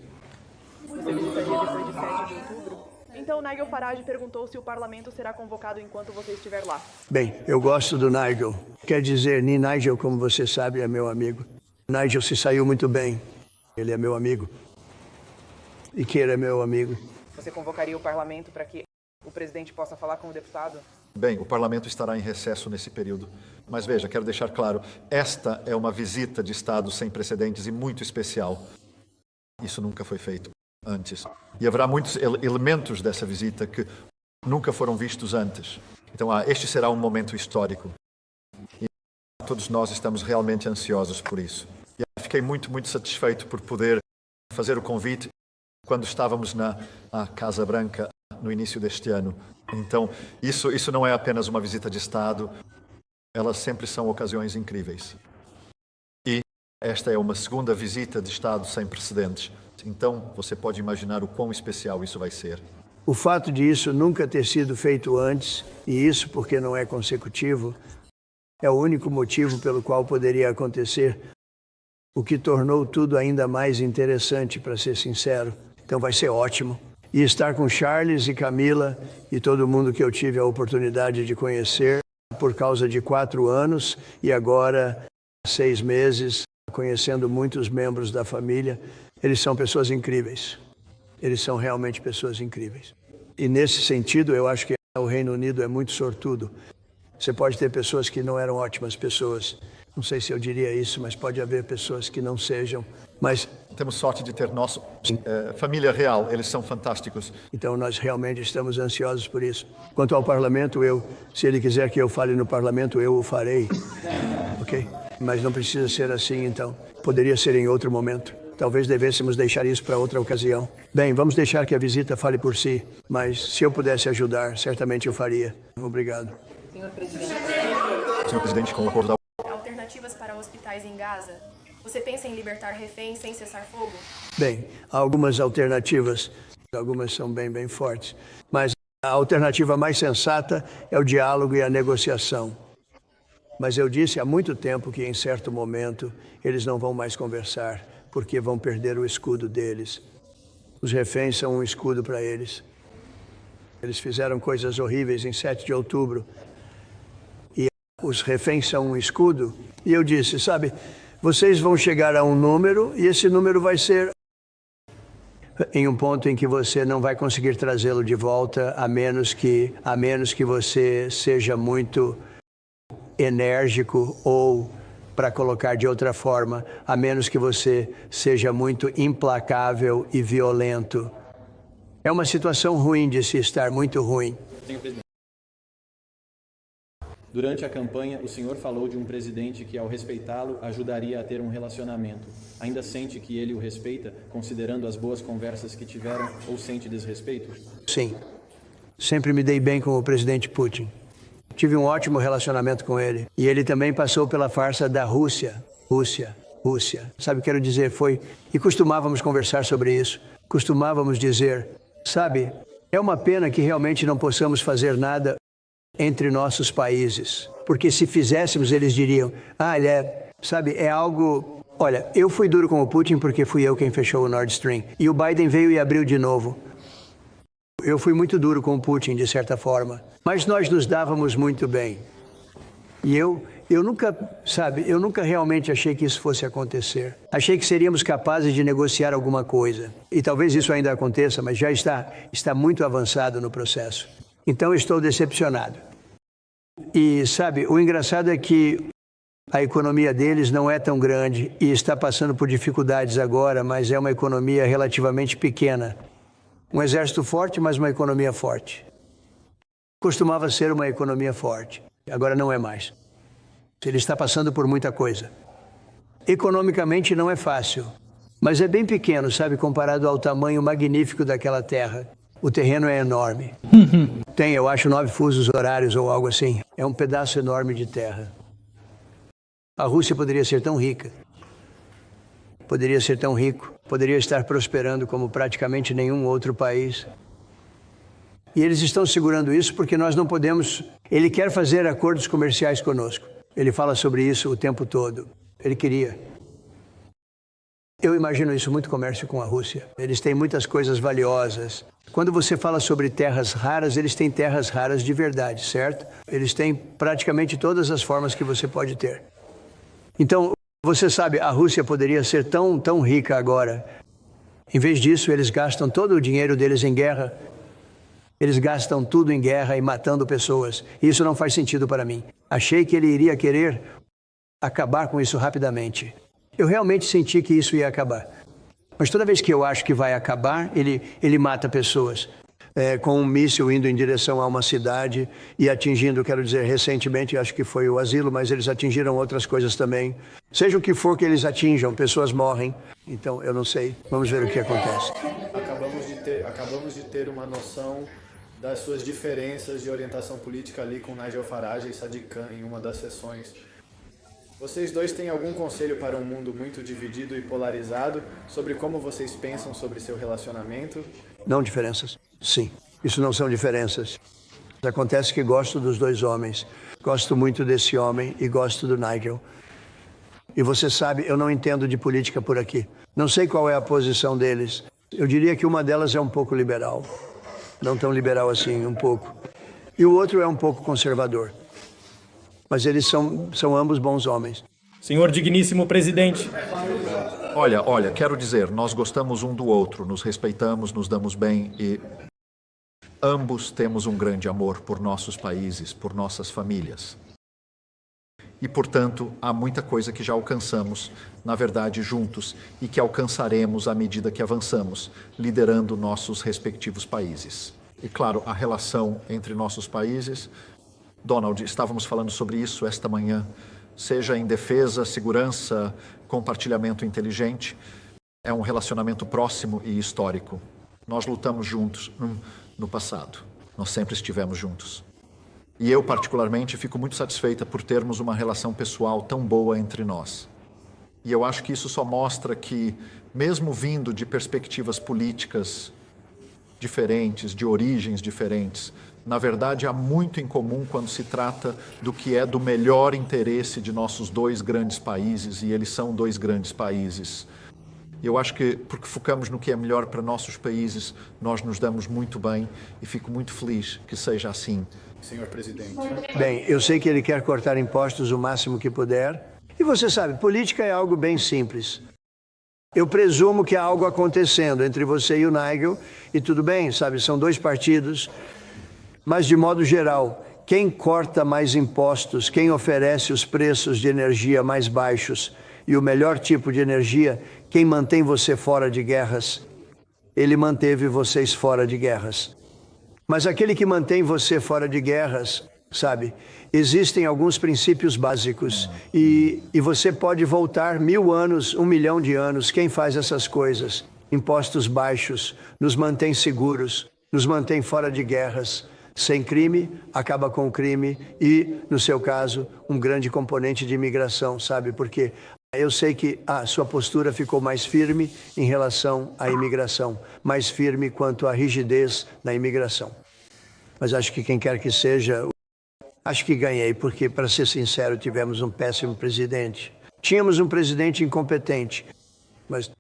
Você visitaria depois de 7 de outubro? Então Nigel Farage perguntou se o parlamento será convocado enquanto você estiver lá. Bem, eu gosto do Nigel. Quer dizer, Nigel, como você sabe, é meu amigo. Nigel se saiu muito bem. Ele é meu amigo. E Keir é meu amigo. Você convocaria o parlamento para que o presidente possa falar com o deputado? Bem, o parlamento estará em recesso nesse período. Mas veja, quero deixar claro, esta é uma visita de Estado sem precedentes e muito especial. Isso nunca foi feito antes. E haverá muitos elementos dessa visita que nunca foram vistos antes. Então, este será um momento histórico. E todos nós estamos realmente ansiosos por isso. E fiquei muito, muito satisfeito por poder fazer o convite quando estávamos na Casa Branca no início deste ano. Então, isso não é apenas uma visita de Estado, elas sempre são ocasiões incríveis. E esta é uma segunda visita de Estado sem precedentes. Então, você pode imaginar o quão especial isso vai ser. O fato de isso nunca ter sido feito antes, e isso porque não é consecutivo, é o único motivo pelo qual poderia acontecer, o que tornou tudo ainda mais interessante, para ser sincero. Então vai ser ótimo. E estar com Charles e Camila e todo mundo que eu tive a oportunidade de conhecer por causa de 4 anos e agora 6 meses, conhecendo muitos membros da família. Eles são pessoas incríveis. Eles são realmente pessoas incríveis. E nesse sentido, eu acho que o Reino Unido é muito sortudo. Você pode ter pessoas que não eram ótimas pessoas. Não sei se eu diria isso, mas pode haver pessoas que não sejam. Mas temos sorte de ter nossa família real. Eles são fantásticos. Então nós realmente estamos ansiosos por isso. Quanto ao parlamento, se ele quiser que eu fale no parlamento, eu o farei. Ok? Mas não precisa ser assim, então. Poderia ser em outro momento. Talvez devêssemos deixar isso para outra ocasião. Bem, vamos deixar que a visita fale por si. Mas se eu pudesse ajudar, certamente eu faria. Obrigado. Senhor Presidente. Senhor Presidente, com o acordo da... Alternativas para hospitais em Gaza. Você pensa em libertar reféns sem cessar fogo? Bem, há algumas alternativas. Algumas são bem fortes. Mas a alternativa mais sensata é o diálogo e a negociação. Mas eu disse há muito tempo que, em certo momento, eles não vão mais conversar, porque vão perder o escudo deles. Os reféns são um escudo para eles. Eles fizeram coisas horríveis em 7 de outubro. E os reféns são um escudo. E eu disse, sabe, vocês vão chegar a um número e esse número vai ser em um ponto em que você não vai conseguir trazê-lo de volta, a menos que você seja muito enérgico ou, para colocar de outra forma, a menos que você seja muito implacável e violento. É uma situação ruim de se estar, muito ruim. Senhor presidente, durante a campanha, o senhor falou de um presidente que, ao respeitá-lo, ajudaria a ter um relacionamento. Ainda sente que ele o respeita, considerando as boas conversas que tiveram, ou sente desrespeito? Sim. Sempre me dei bem com o presidente Putin. Tive um ótimo relacionamento com ele. E ele também passou pela farsa da Rússia. Sabe o que quero dizer? E costumávamos conversar sobre isso. Costumávamos dizer, sabe, é uma pena que realmente não possamos fazer nada entre nossos países. Porque se fizéssemos, eles diriam, é algo... Olha, eu fui duro com o Putin porque fui eu quem fechou o Nord Stream. E o Biden veio e abriu de novo. Eu fui muito duro com o Putin, de certa forma. Mas nós nos dávamos muito bem. E eu nunca realmente achei que isso fosse acontecer. Achei que seríamos capazes de negociar alguma coisa. E talvez isso ainda aconteça, mas já está muito avançado no processo. Então estou decepcionado. E sabe, o engraçado é que a economia deles não é tão grande e está passando por dificuldades agora, mas é uma economia relativamente pequena. Um exército forte, mas uma economia forte. Costumava ser uma economia forte, agora não é mais. Ele está passando por muita coisa. Economicamente não é fácil, mas é bem pequeno, sabe, comparado ao tamanho magnífico daquela terra. O terreno é enorme. Tem, eu acho, 9 fusos horários ou algo assim. É um pedaço enorme de terra. A Rússia poderia ser tão rica. Poderia ser tão rico. Poderia estar prosperando como praticamente nenhum outro país. E eles estão segurando isso porque nós não podemos... Ele quer fazer acordos comerciais conosco. Ele fala sobre isso o tempo todo. Ele queria. Eu imagino isso, muito comércio com a Rússia. Eles têm muitas coisas valiosas. Quando você fala sobre terras raras, eles têm terras raras de verdade, certo? Eles têm praticamente todas as formas que você pode ter. Então, você sabe, a Rússia poderia ser tão rica agora. Em vez disso, eles gastam todo o dinheiro deles em guerra. Eles gastam tudo em guerra e matando pessoas. E isso não faz sentido para mim. Achei que ele iria querer acabar com isso rapidamente. Eu realmente senti que isso ia acabar. Mas toda vez que eu acho que vai acabar, ele mata pessoas. Com um míssil indo em direção a uma cidade e atingindo, quero dizer, recentemente, acho que foi o asilo, mas eles atingiram outras coisas também. Seja o que for que eles atinjam, pessoas morrem. Então, eu não sei. Vamos ver o que acontece. Acabamos de ter uma noção das suas diferenças de orientação política ali com Nigel Farage e Sadiq Khan em uma das sessões. Vocês dois têm algum conselho para um mundo muito dividido e polarizado sobre como vocês pensam sobre seu relacionamento? Não diferenças. Sim, isso não são diferenças. Acontece que gosto dos dois homens. Gosto muito desse homem e gosto do Nigel. E você sabe, eu não entendo de política por aqui. Não sei qual é a posição deles. Eu diria que uma delas é um pouco liberal. Não tão liberal assim, um pouco. E o outro é um pouco conservador. Mas eles são ambos bons homens. Senhor digníssimo presidente. Olha, quero dizer, nós gostamos um do outro, nos respeitamos, nos damos bem e ambos temos um grande amor por nossos países, por nossas famílias. E, portanto, há muita coisa que já alcançamos, na verdade, juntos, e que alcançaremos à medida que avançamos, liderando nossos respectivos países. E, claro, a relação entre nossos países, Donald, estávamos falando sobre isso esta manhã, seja em defesa, segurança, compartilhamento inteligente, é um relacionamento próximo e histórico. Nós lutamos juntos no passado, nós sempre estivemos juntos. E eu, particularmente, fico muito satisfeita por termos uma relação pessoal tão boa entre nós. E eu acho que isso só mostra que, mesmo vindo de perspectivas políticas diferentes, de origens diferentes, na verdade, há muito em comum quando se trata do que é do melhor interesse de nossos dois grandes países, e eles são dois grandes países. Eu acho que, porque focamos no que é melhor para nossos países, nós nos damos muito bem e fico muito feliz que seja assim. Senhor presidente. Bem, eu sei que ele quer cortar impostos o máximo que puder. E você sabe, política é algo bem simples. Eu presumo que há algo acontecendo entre você e o Nigel, e tudo bem, sabe, são dois partidos. Mas, de modo geral, quem corta mais impostos, quem oferece os preços de energia mais baixos e o melhor tipo de energia, quem mantém você fora de guerras, ele manteve vocês fora de guerras. Mas aquele que mantém você fora de guerras, sabe, existem alguns princípios básicos e você pode voltar 1000 anos, 1 milhão de anos. Quem faz essas coisas? Impostos baixos, nos mantém seguros, nos mantém fora de guerras. Sem crime, acaba com o crime e, no seu caso, um grande componente de imigração, sabe? Porque eu sei que a sua postura ficou mais firme em relação à imigração, mais firme quanto à rigidez na imigração. Mas acho que quem quer que seja, acho que ganhei, porque, para ser sincero, tivemos um péssimo presidente. Tínhamos um presidente incompetente, mas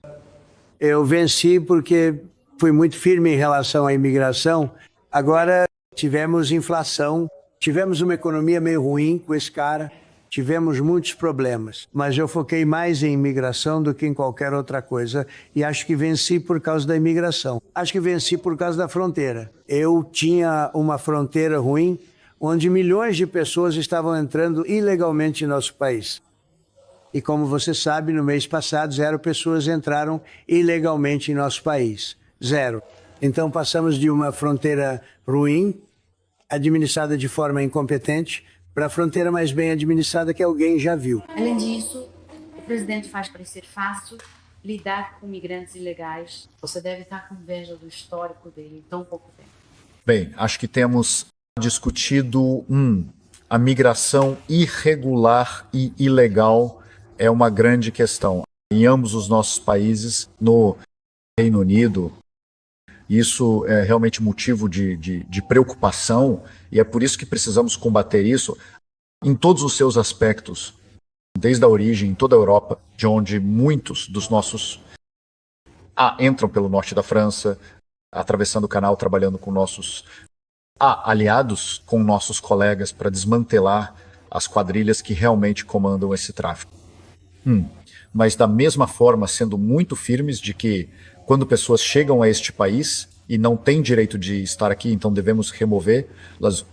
eu venci porque fui muito firme em relação à imigração. Agora tivemos inflação, tivemos uma economia meio ruim com esse cara. Tivemos muitos problemas, mas eu foquei mais em imigração do que em qualquer outra coisa e acho que venci por causa da imigração. Acho que venci por causa da fronteira. Eu tinha uma fronteira ruim onde milhões de pessoas estavam entrando ilegalmente em nosso país. E como você sabe, no mês passado, 0 pessoas entraram ilegalmente em nosso país. 0. Então passamos de uma fronteira ruim, administrada de forma incompetente, para a fronteira mais bem administrada que alguém já viu. Além disso, o presidente faz parecer fácil lidar com migrantes ilegais. Você deve estar com inveja do histórico dele em tão pouco tempo. Bem, acho que temos discutido a migração irregular e ilegal é uma grande questão. Em ambos os nossos países, no Reino Unido, isso é realmente motivo de preocupação e é por isso que precisamos combater isso em todos os seus aspectos, desde a origem, em toda a Europa, de onde muitos dos nossos entram pelo norte da França, atravessando o canal, trabalhando com nossos aliados, com nossos colegas para desmantelar as quadrilhas que realmente comandam esse tráfico. Mas da mesma forma, sendo muito firmes de que quando pessoas chegam a este país e não têm direito de estar aqui, então devemos removê-las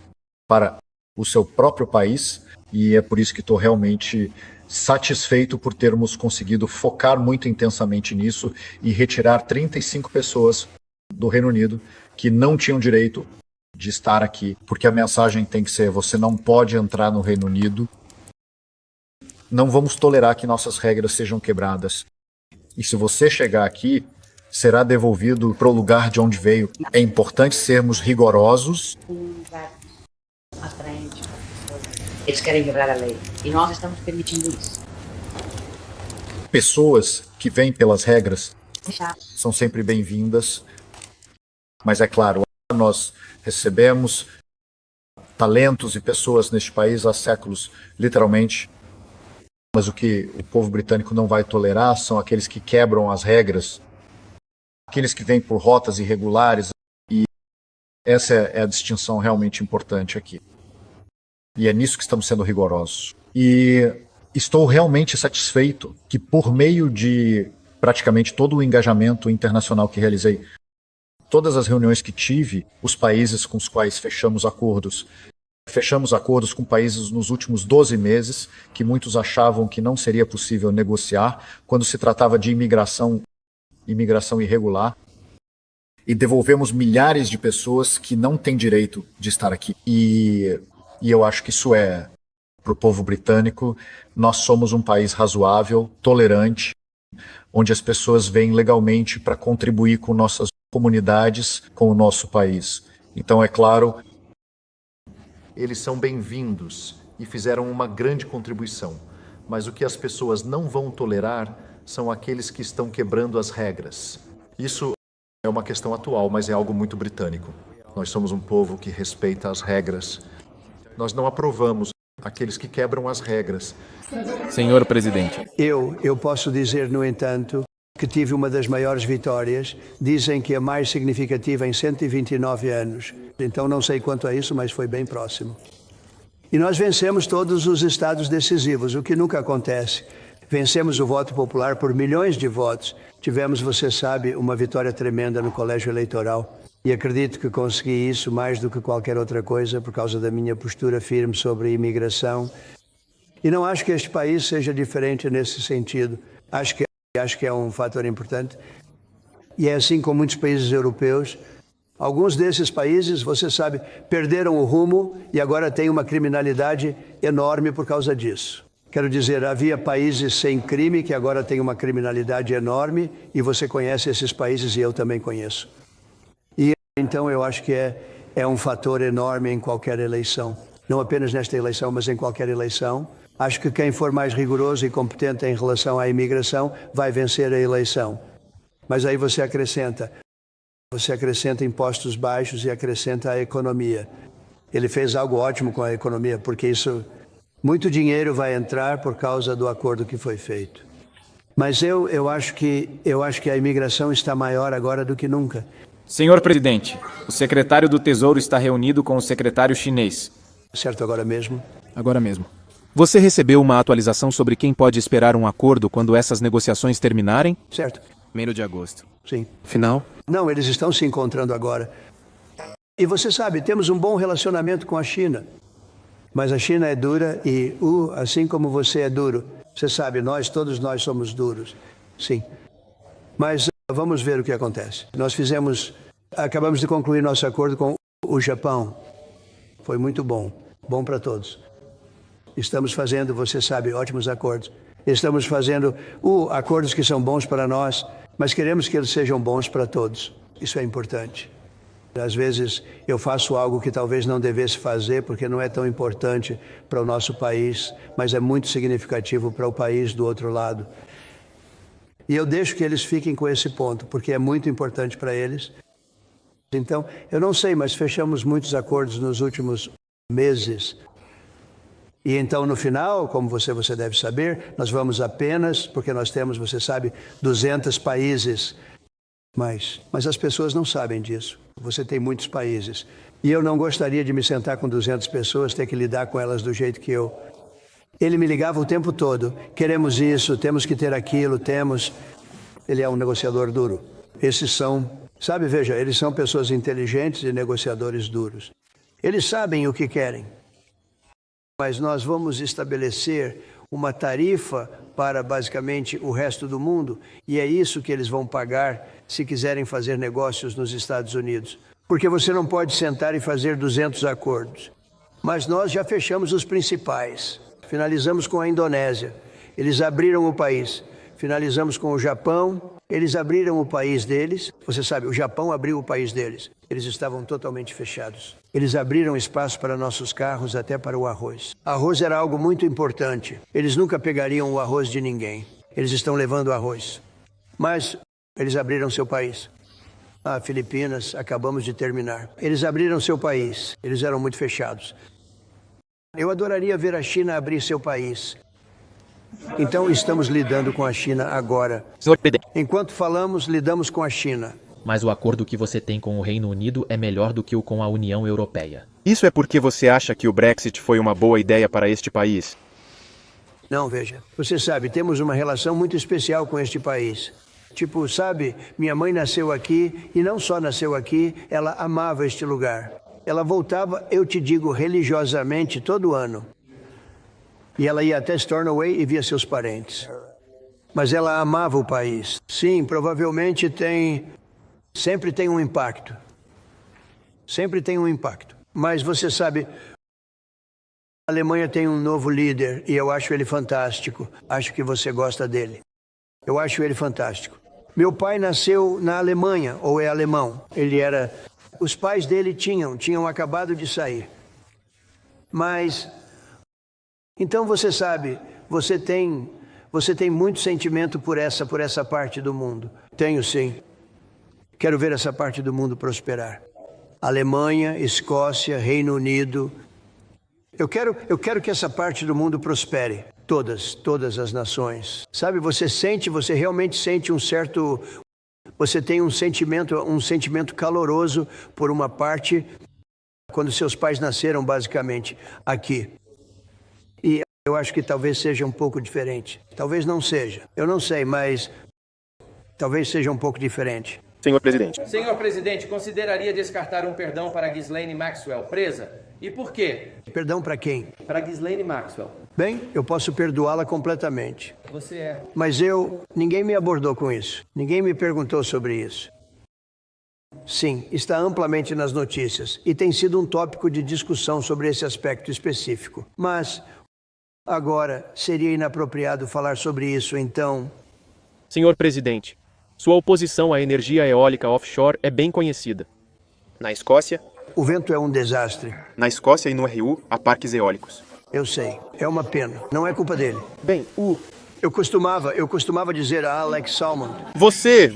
para o seu próprio país, e é por isso que estou realmente satisfeito por termos conseguido focar muito intensamente nisso e retirar 35 pessoas do Reino Unido que não tinham direito de estar aqui, porque a mensagem tem que ser: você não pode entrar no Reino Unido, não vamos tolerar que nossas regras sejam quebradas. E se você chegar aqui, será devolvido para o lugar de onde veio. É importante sermos rigorosos. Eles querem quebrar a lei e nós estamos permitindo isso. Pessoas que vêm pelas regras são sempre bem-vindas, mas é claro, nós recebemos talentos e pessoas neste país há séculos, literalmente. Mas o que o povo britânico não vai tolerar são aqueles que quebram as regras aqueles que vêm por rotas irregulares, e essa é a distinção realmente importante aqui. E é nisso que estamos sendo rigorosos. E estou realmente satisfeito que, por meio de praticamente todo o engajamento internacional que realizei, todas as reuniões que tive, os países com os quais fechamos acordos com países nos últimos 12 meses, que muitos achavam que não seria possível negociar, quando se tratava de imigração irregular, e devolvemos milhares de pessoas que não têm direito de estar aqui. E eu acho que isso para o povo britânico, nós somos um país razoável, tolerante, onde as pessoas vêm legalmente para contribuir com nossas comunidades, com o nosso país. Então, é claro, eles são bem-vindos e fizeram uma grande contribuição. Mas o que as pessoas não vão tolerar são aqueles que estão quebrando as regras. Isso é uma questão atual, mas é algo muito britânico. Nós somos um povo que respeita as regras. Nós não aprovamos aqueles que quebram as regras. Senhor presidente. Eu posso dizer, no entanto, que tive uma das maiores vitórias. Dizem que a mais significativa em 129 anos. Então não sei quanto a isso, mas foi bem próximo. E nós vencemos todos os estados decisivos, o que nunca acontece. Vencemos o voto popular por milhões de votos. Tivemos, você sabe, uma vitória tremenda no colégio eleitoral. E acredito que consegui isso mais do que qualquer outra coisa por causa da minha postura firme sobre a imigração. E não acho que este país seja diferente nesse sentido. Acho que é um fator importante. E é assim com muitos países europeus. Alguns desses países, você sabe, perderam o rumo e agora tem uma criminalidade enorme por causa disso. Quero dizer, havia países sem crime que agora têm uma criminalidade enorme e você conhece esses países e eu também conheço. E então eu acho que é um fator enorme em qualquer eleição. Não apenas nesta eleição, mas em qualquer eleição. Acho que quem for mais rigoroso e competente em relação à imigração vai vencer a eleição. Mas aí você acrescenta impostos baixos e acrescenta a economia. Ele fez algo ótimo com a economia, porque muito dinheiro vai entrar por causa do acordo que foi feito. Mas eu acho que a imigração está maior agora do que nunca. Senhor presidente, o secretário do Tesouro está reunido com o secretário chinês. Certo, agora mesmo? Agora mesmo. Você recebeu uma atualização sobre quem pode esperar um acordo quando essas negociações terminarem? Certo. 1º de agosto. Sim. Final? Não, eles estão se encontrando agora. E você sabe, temos um bom relacionamento com a China. Mas a China é dura e, assim como você é duro. Você sabe, todos nós somos duros. Sim. Mas vamos ver o que acontece. Acabamos de concluir nosso acordo com o Japão. Foi muito bom. Bom para todos. Estamos fazendo, você sabe, ótimos acordos. Estamos fazendo acordos que são bons para nós, mas queremos que eles sejam bons para todos. Isso é importante. Às vezes eu faço algo que talvez não devesse fazer porque não é tão importante para o nosso país, mas é muito significativo para o país do outro lado. E eu deixo que eles fiquem com esse ponto, porque é muito importante para eles. Então, eu não sei, mas fechamos muitos acordos nos últimos meses. E então, no final, como você deve saber, nós vamos apenas, porque nós temos, você sabe, 200 países. Mas as pessoas não sabem disso. Você tem muitos países. E eu não gostaria de me sentar com 200 pessoas, ter que lidar com elas do jeito que eu... Ele me ligava o tempo todo. Queremos isso, temos que ter aquilo, temos... Ele é um negociador duro. Esses são... Sabe, veja, eles são pessoas inteligentes e negociadores duros. Eles sabem o que querem. Mas nós vamos estabelecer uma tarifa para basicamente o resto do mundo e é isso que eles vão pagar se quiserem fazer negócios nos Estados Unidos. Porque você não pode sentar e fazer 200 acordos. Mas nós já fechamos os principais. Finalizamos com a Indonésia. Eles abriram o país. Finalizamos com o Japão. Eles abriram o país deles. Você sabe, o Japão abriu o país deles. Eles estavam totalmente fechados. Eles abriram espaço para nossos carros, até para o arroz. Arroz era algo muito importante. Eles nunca pegariam o arroz de ninguém. Eles estão levando arroz. Mas eles abriram seu país. Filipinas, acabamos de terminar. Eles abriram seu país. Eles eram muito fechados. Eu adoraria ver a China abrir seu país. Então estamos lidando com a China agora. Senhor presidente. Enquanto falamos, lidamos com a China. Mas o acordo que você tem com o Reino Unido é melhor do que o com a União Europeia. Isso é porque você acha que o Brexit foi uma boa ideia para este país? Não, veja. Você sabe, temos uma relação muito especial com este país. Tipo, sabe, minha mãe nasceu aqui e não só nasceu aqui, ela amava este lugar. Ela voltava, eu te digo, religiosamente todo ano. E ela ia até Stornoway e via seus parentes. Mas ela amava o país. Sim, provavelmente sempre tem um impacto. Sempre tem um impacto. Mas você sabe, a Alemanha tem um novo líder e eu acho ele fantástico. Acho que você gosta dele. Eu acho ele fantástico. Meu pai nasceu na Alemanha, ou é alemão. Os pais dele tinham acabado de sair. Mas, então você sabe, você tem muito sentimento por essa parte do mundo. Tenho sim. Quero ver essa parte do mundo prosperar. Alemanha, Escócia, Reino Unido. Eu quero que essa parte do mundo prospere. Todas as nações. Sabe, você realmente sente você tem um sentimento caloroso por uma parte quando seus pais nasceram basicamente aqui. E eu acho que talvez seja um pouco diferente. Talvez não seja. Eu não sei, mas talvez seja um pouco diferente. Senhor presidente. Senhor presidente, consideraria descartar um perdão para Ghislaine Maxwell, presa? E por quê? Perdão para quem? Para Ghislaine Maxwell. Bem, eu posso perdoá-la completamente. Você é. Mas ninguém me abordou com isso. Ninguém me perguntou sobre isso. Sim, está amplamente nas notícias e tem sido um tópico de discussão sobre esse aspecto específico. Mas agora seria inapropriado falar sobre isso, então... Senhor presidente, sua oposição à energia eólica offshore é bem conhecida. Na Escócia? O vento é um desastre. Na Escócia e no RU há parques eólicos. Eu sei. É uma pena. Não é culpa dele. Bem, Eu costumava dizer a Alex Salmond. Você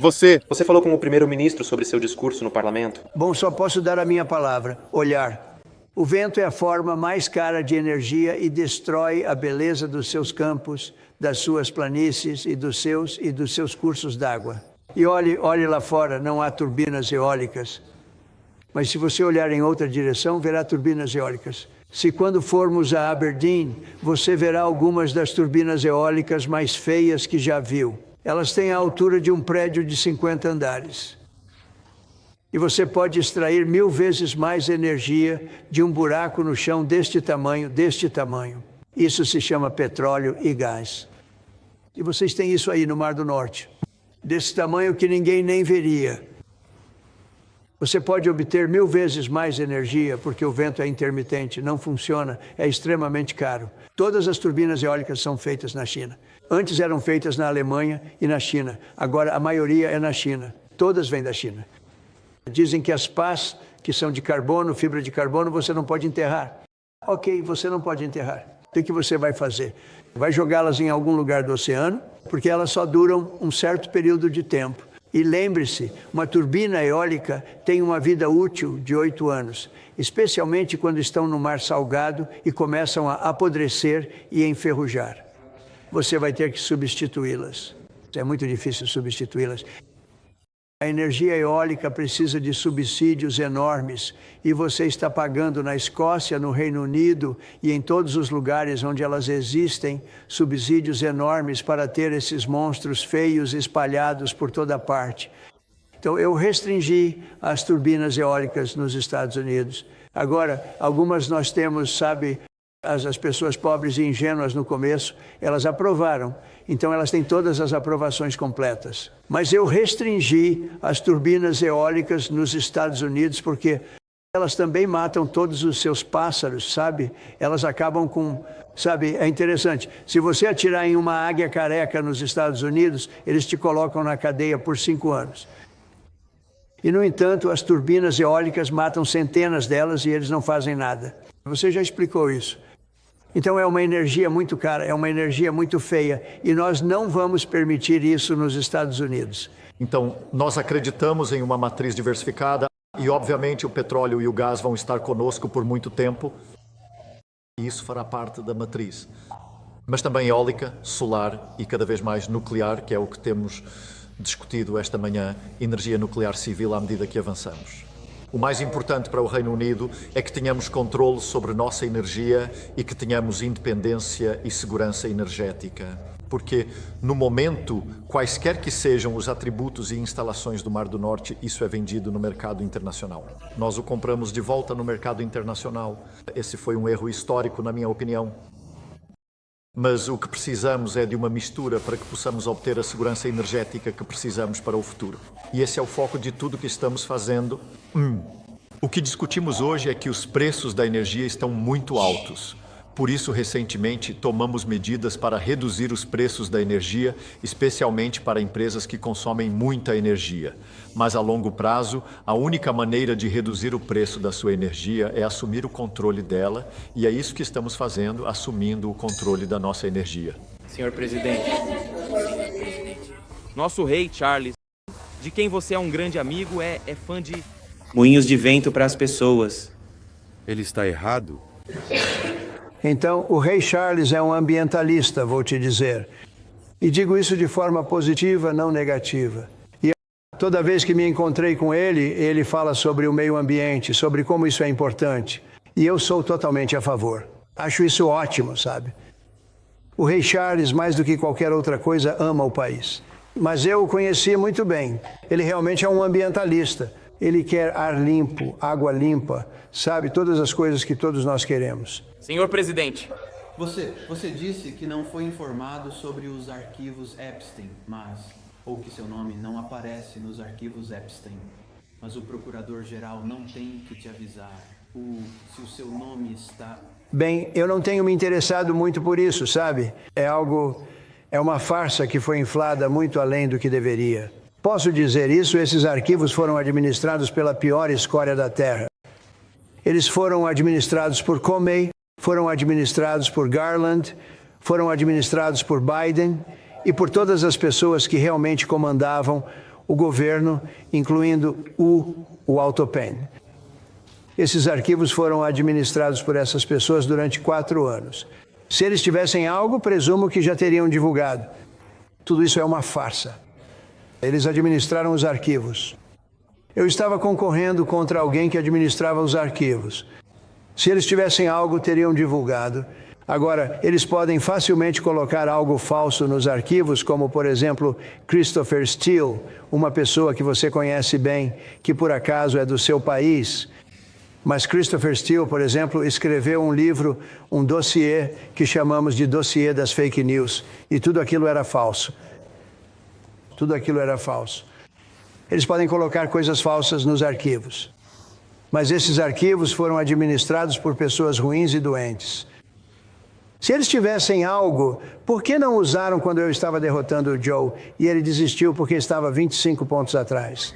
falou com o primeiro-ministro sobre seu discurso no parlamento? Bom, só posso dar a minha palavra. Olhar. O vento é a forma mais cara de energia e destrói a beleza dos seus campos, das suas planícies e dos seus cursos d'água. E olhe lá fora, não há turbinas eólicas. Mas se você olhar em outra direção, verá turbinas eólicas. Se quando formos a Aberdeen, você verá algumas das turbinas eólicas mais feias que já viu. Elas têm a altura de um prédio de 50 andares. E você pode extrair 1000 vezes mais energia de um buraco no chão deste tamanho. Isso se chama petróleo e gás. E vocês têm isso aí no Mar do Norte. Desse tamanho que ninguém nem veria. Você pode obter 1000 vezes mais energia porque o vento é intermitente, não funciona, é extremamente caro. Todas as turbinas eólicas são feitas na China. Antes eram feitas na Alemanha e na China. Agora a maioria é na China. Todas vêm da China. Dizem que as pás, que são de carbono, fibra de carbono, você não pode enterrar. Ok, você não pode enterrar. O que você vai fazer? Vai jogá-las em algum lugar do oceano, porque elas só duram um certo período de tempo. E lembre-se, uma turbina eólica tem uma vida útil de 8 anos, especialmente quando estão no mar salgado e começam a apodrecer e enferrujar. Você vai ter que substituí-las. É muito difícil substituí-las. A energia eólica precisa de subsídios enormes e você está pagando na Escócia, no Reino Unido e em todos os lugares onde elas existem, subsídios enormes para ter esses monstros feios espalhados por toda parte. Então eu restringi as turbinas eólicas nos Estados Unidos. Agora, algumas nós temos, sabe, as pessoas pobres e ingênuas no começo, elas aprovaram. Então elas têm todas as aprovações completas. Mas eu restringi as turbinas eólicas nos Estados Unidos porque elas também matam todos os seus pássaros, sabe? Elas acabam com... Sabe, é interessante. Se você atirar em uma águia careca nos Estados Unidos, eles te colocam na cadeia por 5 anos. E, no entanto, as turbinas eólicas matam centenas delas e eles não fazem nada. Você já explicou isso. Então é uma energia muito cara, é uma energia muito feia e nós não vamos permitir isso nos Estados Unidos. Então, nós acreditamos em uma matriz diversificada e, obviamente, o petróleo e o gás vão estar conosco por muito tempo. E isso fará parte da matriz. mas também eólica, solar e cada vez mais nuclear, que é o que temos discutido esta manhã, energia nuclear civil à medida que avançamos. O mais importante para o Reino Unido é que tenhamos controle sobre nossa energia e que tenhamos independência e segurança energética. Porque, no momento, quaisquer que sejam os atributos e instalações do Mar do Norte, isso é vendido no mercado internacional. Nós o compramos de volta no mercado internacional. Esse foi um erro histórico, na minha opinião. Mas o que precisamos é de uma mistura para que possamos obter a segurança energética que precisamos para o futuro. E esse é o foco de tudo que estamos fazendo. O que discutimos hoje é que os preços da energia estão muito altos. Por isso, recentemente, tomamos medidas para reduzir os preços da energia, especialmente para empresas que consomem muita energia. Mas, a longo prazo, a única maneira de reduzir o preço da sua energia é assumir o controle dela, e é isso que estamos fazendo, assumindo o controle da nossa energia. Senhor presidente, nosso rei Charles, de quem você é um grande amigo, é fã de moinhos de vento para as pessoas. Ele está errado? Então, o rei Charles é um ambientalista, vou te dizer. E digo isso de forma positiva, não negativa. E toda vez que me encontrei com ele, ele fala sobre o meio ambiente, sobre como isso é importante. E eu sou totalmente a favor. Acho isso ótimo, sabe? O rei Charles, mais do que qualquer outra coisa, ama o país. Mas eu o conheci muito bem. Ele realmente é um ambientalista. Ele quer ar limpo, água limpa, sabe? Todas as coisas que todos nós queremos. Senhor presidente. Você disse que não foi informado sobre os arquivos Epstein, ou que seu nome não aparece nos arquivos Epstein. Mas o procurador-geral não tem que te avisar se o seu nome está... Bem, eu não tenho me interessado muito por isso, sabe? É uma farsa que foi inflada muito além do que deveria. Posso dizer isso, esses arquivos foram administrados pela pior escória da Terra. Eles foram administrados por Comey, foram administrados por Garland, foram administrados por Biden e por todas as pessoas que realmente comandavam o governo, incluindo o Autopen. Esses arquivos foram administrados por essas pessoas durante 4 anos. Se eles tivessem algo, presumo que já teriam divulgado. Tudo isso é uma farsa. Eles administraram os arquivos. Eu estava concorrendo contra alguém que administrava os arquivos. Se eles tivessem algo, teriam divulgado. Agora, eles podem facilmente colocar algo falso nos arquivos, como, por exemplo, Christopher Steele, uma pessoa que você conhece bem, que por acaso é do seu país. Mas Christopher Steele, por exemplo, escreveu um livro, um dossiê, que chamamos de dossiê das fake news. E tudo aquilo era falso. Tudo aquilo era falso. Eles podem colocar coisas falsas nos arquivos. Mas esses arquivos foram administrados por pessoas ruins e doentes. Se eles tivessem algo, por que não usaram quando eu estava derrotando o Joe e ele desistiu porque estava 25 pontos atrás?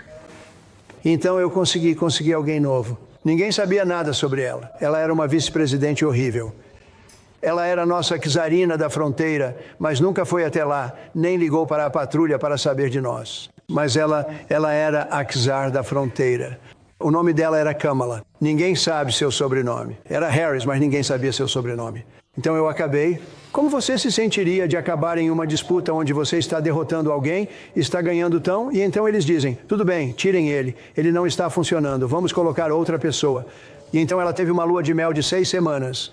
Então eu consegui alguém novo. Ninguém sabia nada sobre ela. Ela era uma vice-presidente horrível. Ela era a nossa czarina da fronteira, mas nunca foi até lá, nem ligou para a patrulha para saber de nós. Mas ela era a czar da fronteira. O nome dela era Kamala. Ninguém sabe seu sobrenome. Era Harris, mas ninguém sabia seu sobrenome. Então eu acabei. Como você se sentiria de acabar em uma disputa onde você está derrotando alguém, está ganhando tão, e então eles dizem, tudo bem, tirem ele não está funcionando, vamos colocar outra pessoa. E então ela teve uma lua de mel de 6 semanas.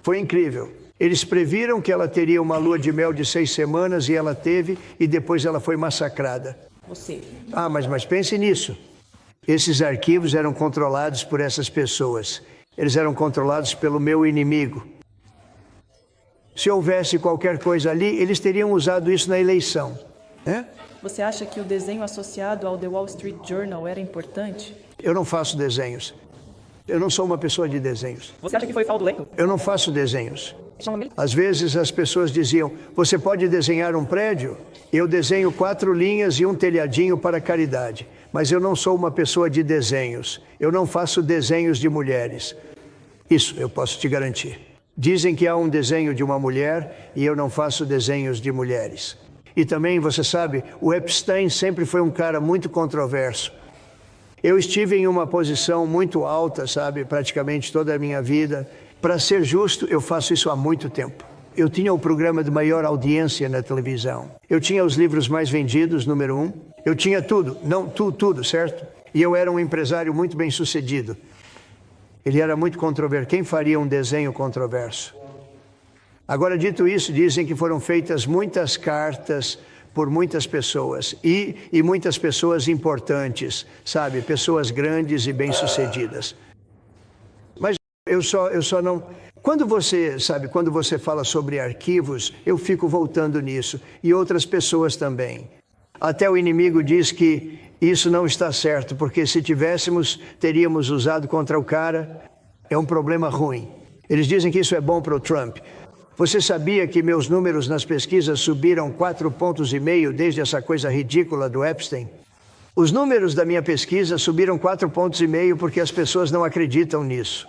Foi incrível. Eles previram que ela teria uma lua de mel de 6 semanas e ela teve, e depois ela foi massacrada. Você. Mas pense nisso. Esses arquivos eram controlados por essas pessoas. Eles eram controlados pelo meu inimigo. Se houvesse qualquer coisa ali, eles teriam usado isso na eleição. Você acha que o desenho associado ao The Wall Street Journal era importante? Eu não faço desenhos. Eu não sou uma pessoa de desenhos. Você acha que foi fraudulento? Eu não faço desenhos. Às vezes as pessoas diziam, você pode desenhar um prédio? Eu desenho 4 linhas e um telhadinho para caridade. Mas eu não sou uma pessoa de desenhos. Eu não faço desenhos de mulheres. Isso eu posso te garantir. Dizem que há um desenho de uma mulher e eu não faço desenhos de mulheres. E também, você sabe, o Epstein sempre foi um cara muito controverso. Eu estive em uma posição muito alta, sabe, praticamente toda a minha vida. Para ser justo, eu faço isso há muito tempo. Eu tinha o programa de maior audiência na televisão. Eu tinha os livros mais vendidos, número 1. Eu tinha tudo, não tudo, certo? E eu era um empresário muito bem sucedido. Ele era muito controverso. Quem faria um desenho controverso? Agora, dito isso, dizem que foram feitas muitas cartas por muitas pessoas. E muitas pessoas importantes, sabe? Pessoas grandes e bem-sucedidas. Mas eu só não... Quando você fala sobre arquivos, eu fico voltando nisso. E outras pessoas também. Até o inimigo diz que isso não está certo, porque se tivéssemos, teríamos usado contra o cara. É um problema ruim. Eles dizem que isso é bom para o Trump. Você sabia que meus números nas pesquisas subiram 4,5 pontos desde essa coisa ridícula do Epstein? Os números da minha pesquisa subiram 4,5 pontos porque as pessoas não acreditam nisso.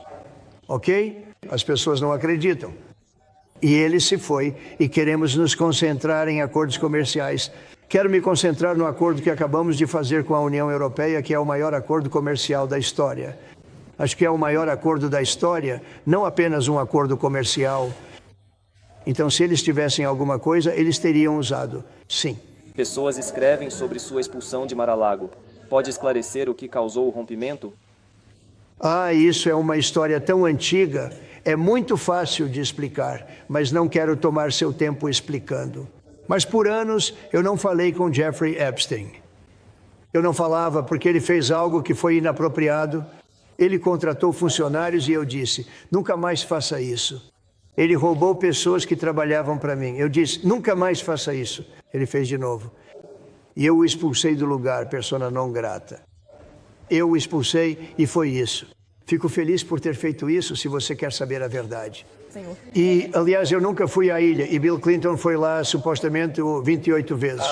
Ok? As pessoas não acreditam. E ele se foi e queremos nos concentrar em acordos comerciais. Quero me concentrar no acordo que acabamos de fazer com a União Europeia, que é o maior acordo comercial da história. Acho que é o maior acordo da história, não apenas um acordo comercial. Então, se eles tivessem alguma coisa, eles teriam usado. Sim. Pessoas escrevem sobre sua expulsão de Mar-a-Lago. Pode esclarecer o que causou o rompimento? Isso é uma história tão antiga. É muito fácil de explicar, mas não quero tomar seu tempo explicando. Mas por anos eu não falei com Jeffrey Epstein. Eu não falava porque ele fez algo que foi inapropriado. Ele contratou funcionários e eu disse, nunca mais faça isso. Ele roubou pessoas que trabalhavam para mim. Eu disse, nunca mais faça isso. Ele fez de novo. E eu o expulsei do lugar, persona não grata. Eu o expulsei e foi isso. Fico feliz por ter feito isso, se você quer saber a verdade. Senhor. E, aliás, eu nunca fui à ilha, e Bill Clinton foi lá, supostamente, 28 vezes.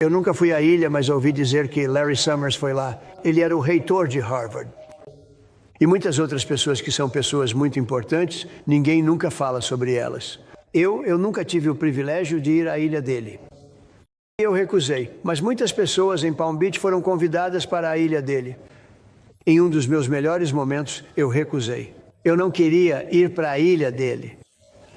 Eu nunca fui à ilha, mas ouvi dizer que Larry Summers foi lá. Ele era o reitor de Harvard. E muitas outras pessoas que são pessoas muito importantes, ninguém nunca fala sobre elas. Eu nunca tive o privilégio de ir à ilha dele. Eu recusei, mas muitas pessoas em Palm Beach foram convidadas para a ilha dele. Em um dos meus melhores momentos, eu recusei. Eu não queria ir para a ilha dele.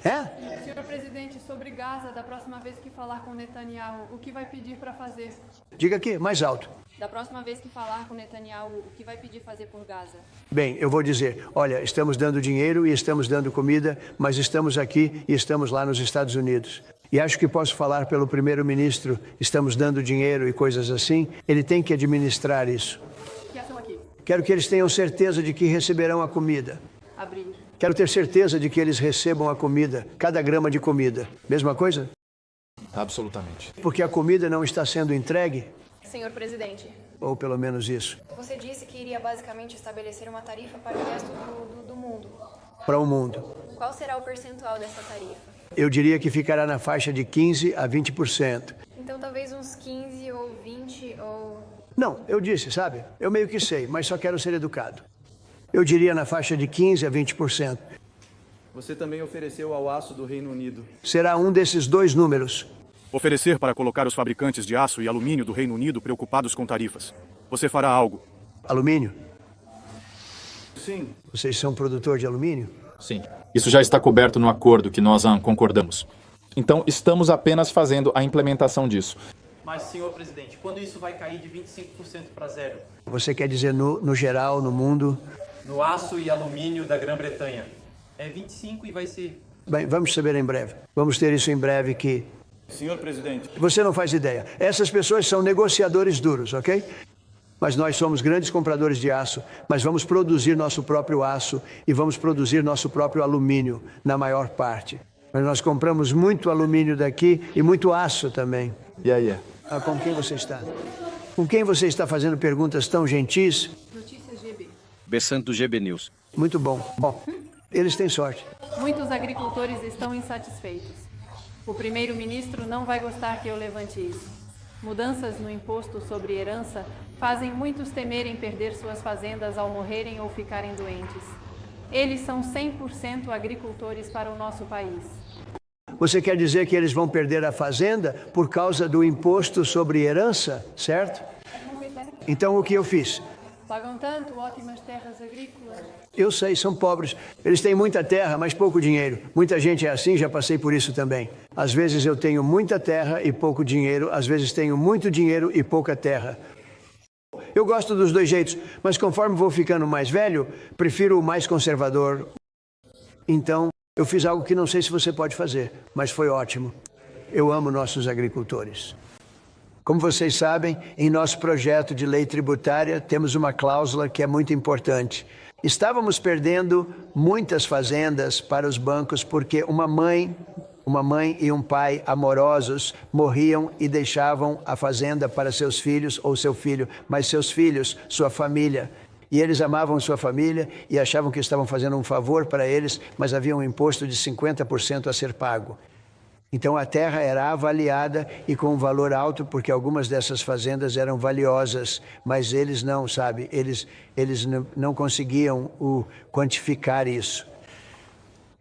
Senhor presidente, sobre Gaza, da próxima vez que falar com Netanyahu, o que vai pedir para fazer? Diga aqui, mais alto. Da próxima vez que falar com Netanyahu, o que vai pedir fazer por Gaza? Bem, eu vou dizer, olha, estamos dando dinheiro e estamos dando comida, mas estamos aqui e estamos lá nos Estados Unidos. E acho que posso falar pelo primeiro-ministro, estamos dando dinheiro e coisas assim, ele tem que administrar isso. Que ação aqui? Quero que eles tenham certeza de que receberão a comida. Abrir. Quero ter certeza de que eles recebam a comida, cada grama de comida. Mesma coisa? Absolutamente. Porque a comida não está sendo entregue? Senhor presidente. Ou pelo menos isso. Você disse que iria basicamente estabelecer uma tarifa para o resto do mundo. Para o mundo. Qual será o percentual dessa tarifa? Eu diria que ficará na faixa de 15% a 20%. Então talvez uns 15 ou 20 ou... Não, eu disse, sabe? Eu meio que sei, mas só quero ser educado. Eu diria na faixa de 15% a 20%. Você também ofereceu ao aço do Reino Unido. Será um desses dois números. Oferecer para colocar os fabricantes de aço e alumínio do Reino Unido preocupados com tarifas. Você fará algo? Alumínio? Sim. Vocês são produtor de alumínio? Sim. Isso já está coberto no acordo que nós concordamos. Então, estamos apenas fazendo a implementação disso. Mas, senhor presidente, quando isso vai cair de 25% para zero? Você quer dizer no geral, no mundo? No aço e alumínio da Grã-Bretanha. É 25 e vai ser... Bem, vamos saber em breve. Vamos ter isso em breve que... Senhor presidente... Você não faz ideia. Essas pessoas são negociadores duros, ok? Mas nós somos grandes compradores de aço, mas vamos produzir nosso próprio aço e vamos produzir nosso próprio alumínio, na maior parte. Mas nós compramos muito alumínio daqui e muito aço também. Com quem você está? Com quem você está fazendo perguntas tão gentis? Notícias GB. Bessanto do GB News. Muito bom. Bom, eles têm sorte. Muitos agricultores estão insatisfeitos. O primeiro-ministro não vai gostar que eu levante isso. Mudanças no imposto sobre herança fazem muitos temerem perder suas fazendas ao morrerem ou ficarem doentes. Eles são 100% agricultores para o nosso país. Você quer dizer que eles vão perder a fazenda por causa do imposto sobre herança, certo? Então o que eu fiz? Pagam tanto, ótimas terras agrícolas. Eu sei, são pobres. Eles têm muita terra, mas pouco dinheiro. Muita gente é assim, já passei por isso também. Às vezes eu tenho muita terra e pouco dinheiro, às vezes tenho muito dinheiro e pouca terra. Eu gosto dos dois jeitos, mas conforme vou ficando mais velho, prefiro o mais conservador. Então, eu fiz algo que não sei se você pode fazer, mas foi ótimo. Eu amo nossos agricultores. Como vocês sabem, em nosso projeto de lei tributária, temos uma cláusula que é muito importante. Estávamos perdendo muitas fazendas para os bancos porque uma mãe e um pai amorosos morriam e deixavam a fazenda para seus filhos ou seu filho, mas seus filhos, sua família. E eles amavam sua família e achavam que estavam fazendo um favor para eles, mas havia um imposto de 50% a ser pago. Então a terra era avaliada e com um valor alto, porque algumas dessas fazendas eram valiosas, mas eles não, sabe? Eles não conseguiam quantificar isso.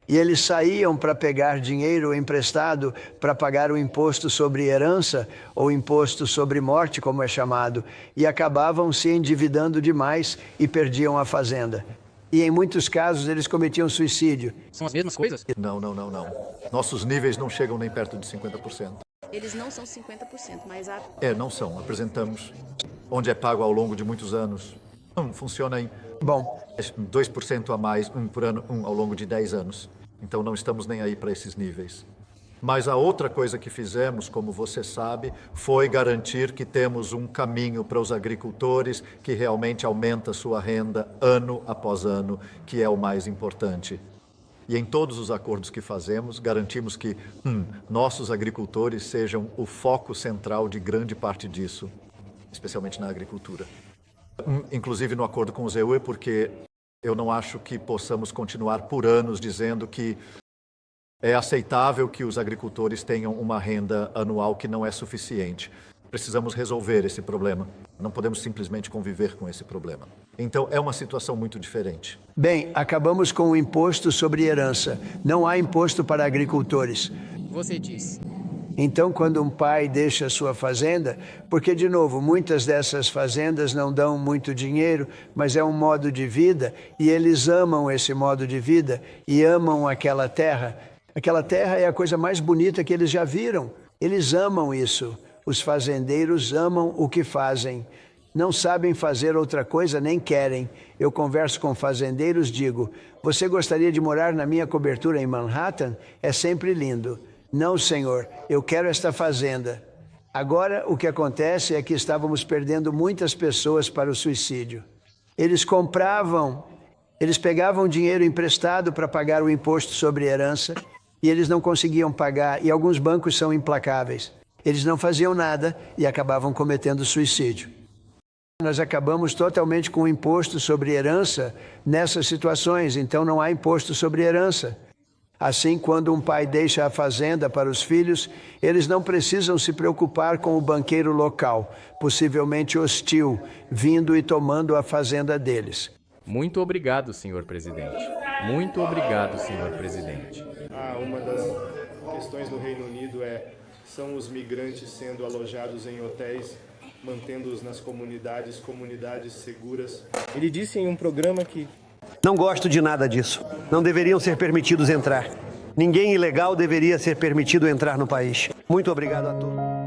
E eles saíam para pegar dinheiro emprestado para pagar o imposto sobre herança, ou imposto sobre morte, como é chamado, e acabavam se endividando demais e perdiam a fazenda. E em muitos casos eles cometiam suicídio. São as mesmas coisas? Não. Nossos níveis não chegam nem perto de 50%. Eles não são 50%, mas há... Não são. Apresentamos onde é pago ao longo de muitos anos. Funciona em 2% a mais, por ano, ao longo de 10 anos. Então não estamos nem aí para esses níveis. Mas a outra coisa que fizemos, como você sabe, foi garantir que temos um caminho para os agricultores que realmente aumenta sua renda ano após ano, que é o mais importante. E em todos os acordos que fazemos, garantimos que nossos agricultores sejam o foco central de grande parte disso, especialmente na agricultura. Inclusive no acordo com o ZEUE, porque eu não acho que possamos continuar por anos dizendo que é aceitável que os agricultores tenham uma renda anual que não é suficiente. Precisamos resolver esse problema. Não podemos simplesmente conviver com esse problema. Então, é uma situação muito diferente. Bem, acabamos com o imposto sobre herança. Não há imposto para agricultores. Você disse. Então, quando um pai deixa a sua fazenda, porque, de novo, muitas dessas fazendas não dão muito dinheiro, mas é um modo de vida, e eles amam esse modo de vida e amam aquela terra. Aquela terra é a coisa mais bonita que eles já viram. Eles amam isso. Os fazendeiros amam o que fazem. Não sabem fazer outra coisa, nem querem. Eu converso com fazendeiros, digo, você gostaria de morar na minha cobertura em Manhattan? É sempre lindo. Não, senhor, eu quero esta fazenda. Agora, o que acontece é que estávamos perdendo muitas pessoas para o suicídio. Eles pegavam dinheiro emprestado para pagar o imposto sobre herança, e eles não conseguiam pagar, e alguns bancos são implacáveis. Eles não faziam nada e acabavam cometendo suicídio. Nós acabamos totalmente com o imposto sobre herança nessas situações, então não há imposto sobre herança. Assim, quando um pai deixa a fazenda para os filhos, eles não precisam se preocupar com o banqueiro local, possivelmente hostil, vindo e tomando a fazenda deles. Muito obrigado, senhor presidente. Muito obrigado, senhor presidente. Uma das questões no Reino Unido são os migrantes sendo alojados em hotéis, mantendo-os nas comunidades seguras. Ele disse em um programa que... Não gosto de nada disso. Não deveriam ser permitidos entrar. Ninguém ilegal deveria ser permitido entrar no país. Muito obrigado a todos.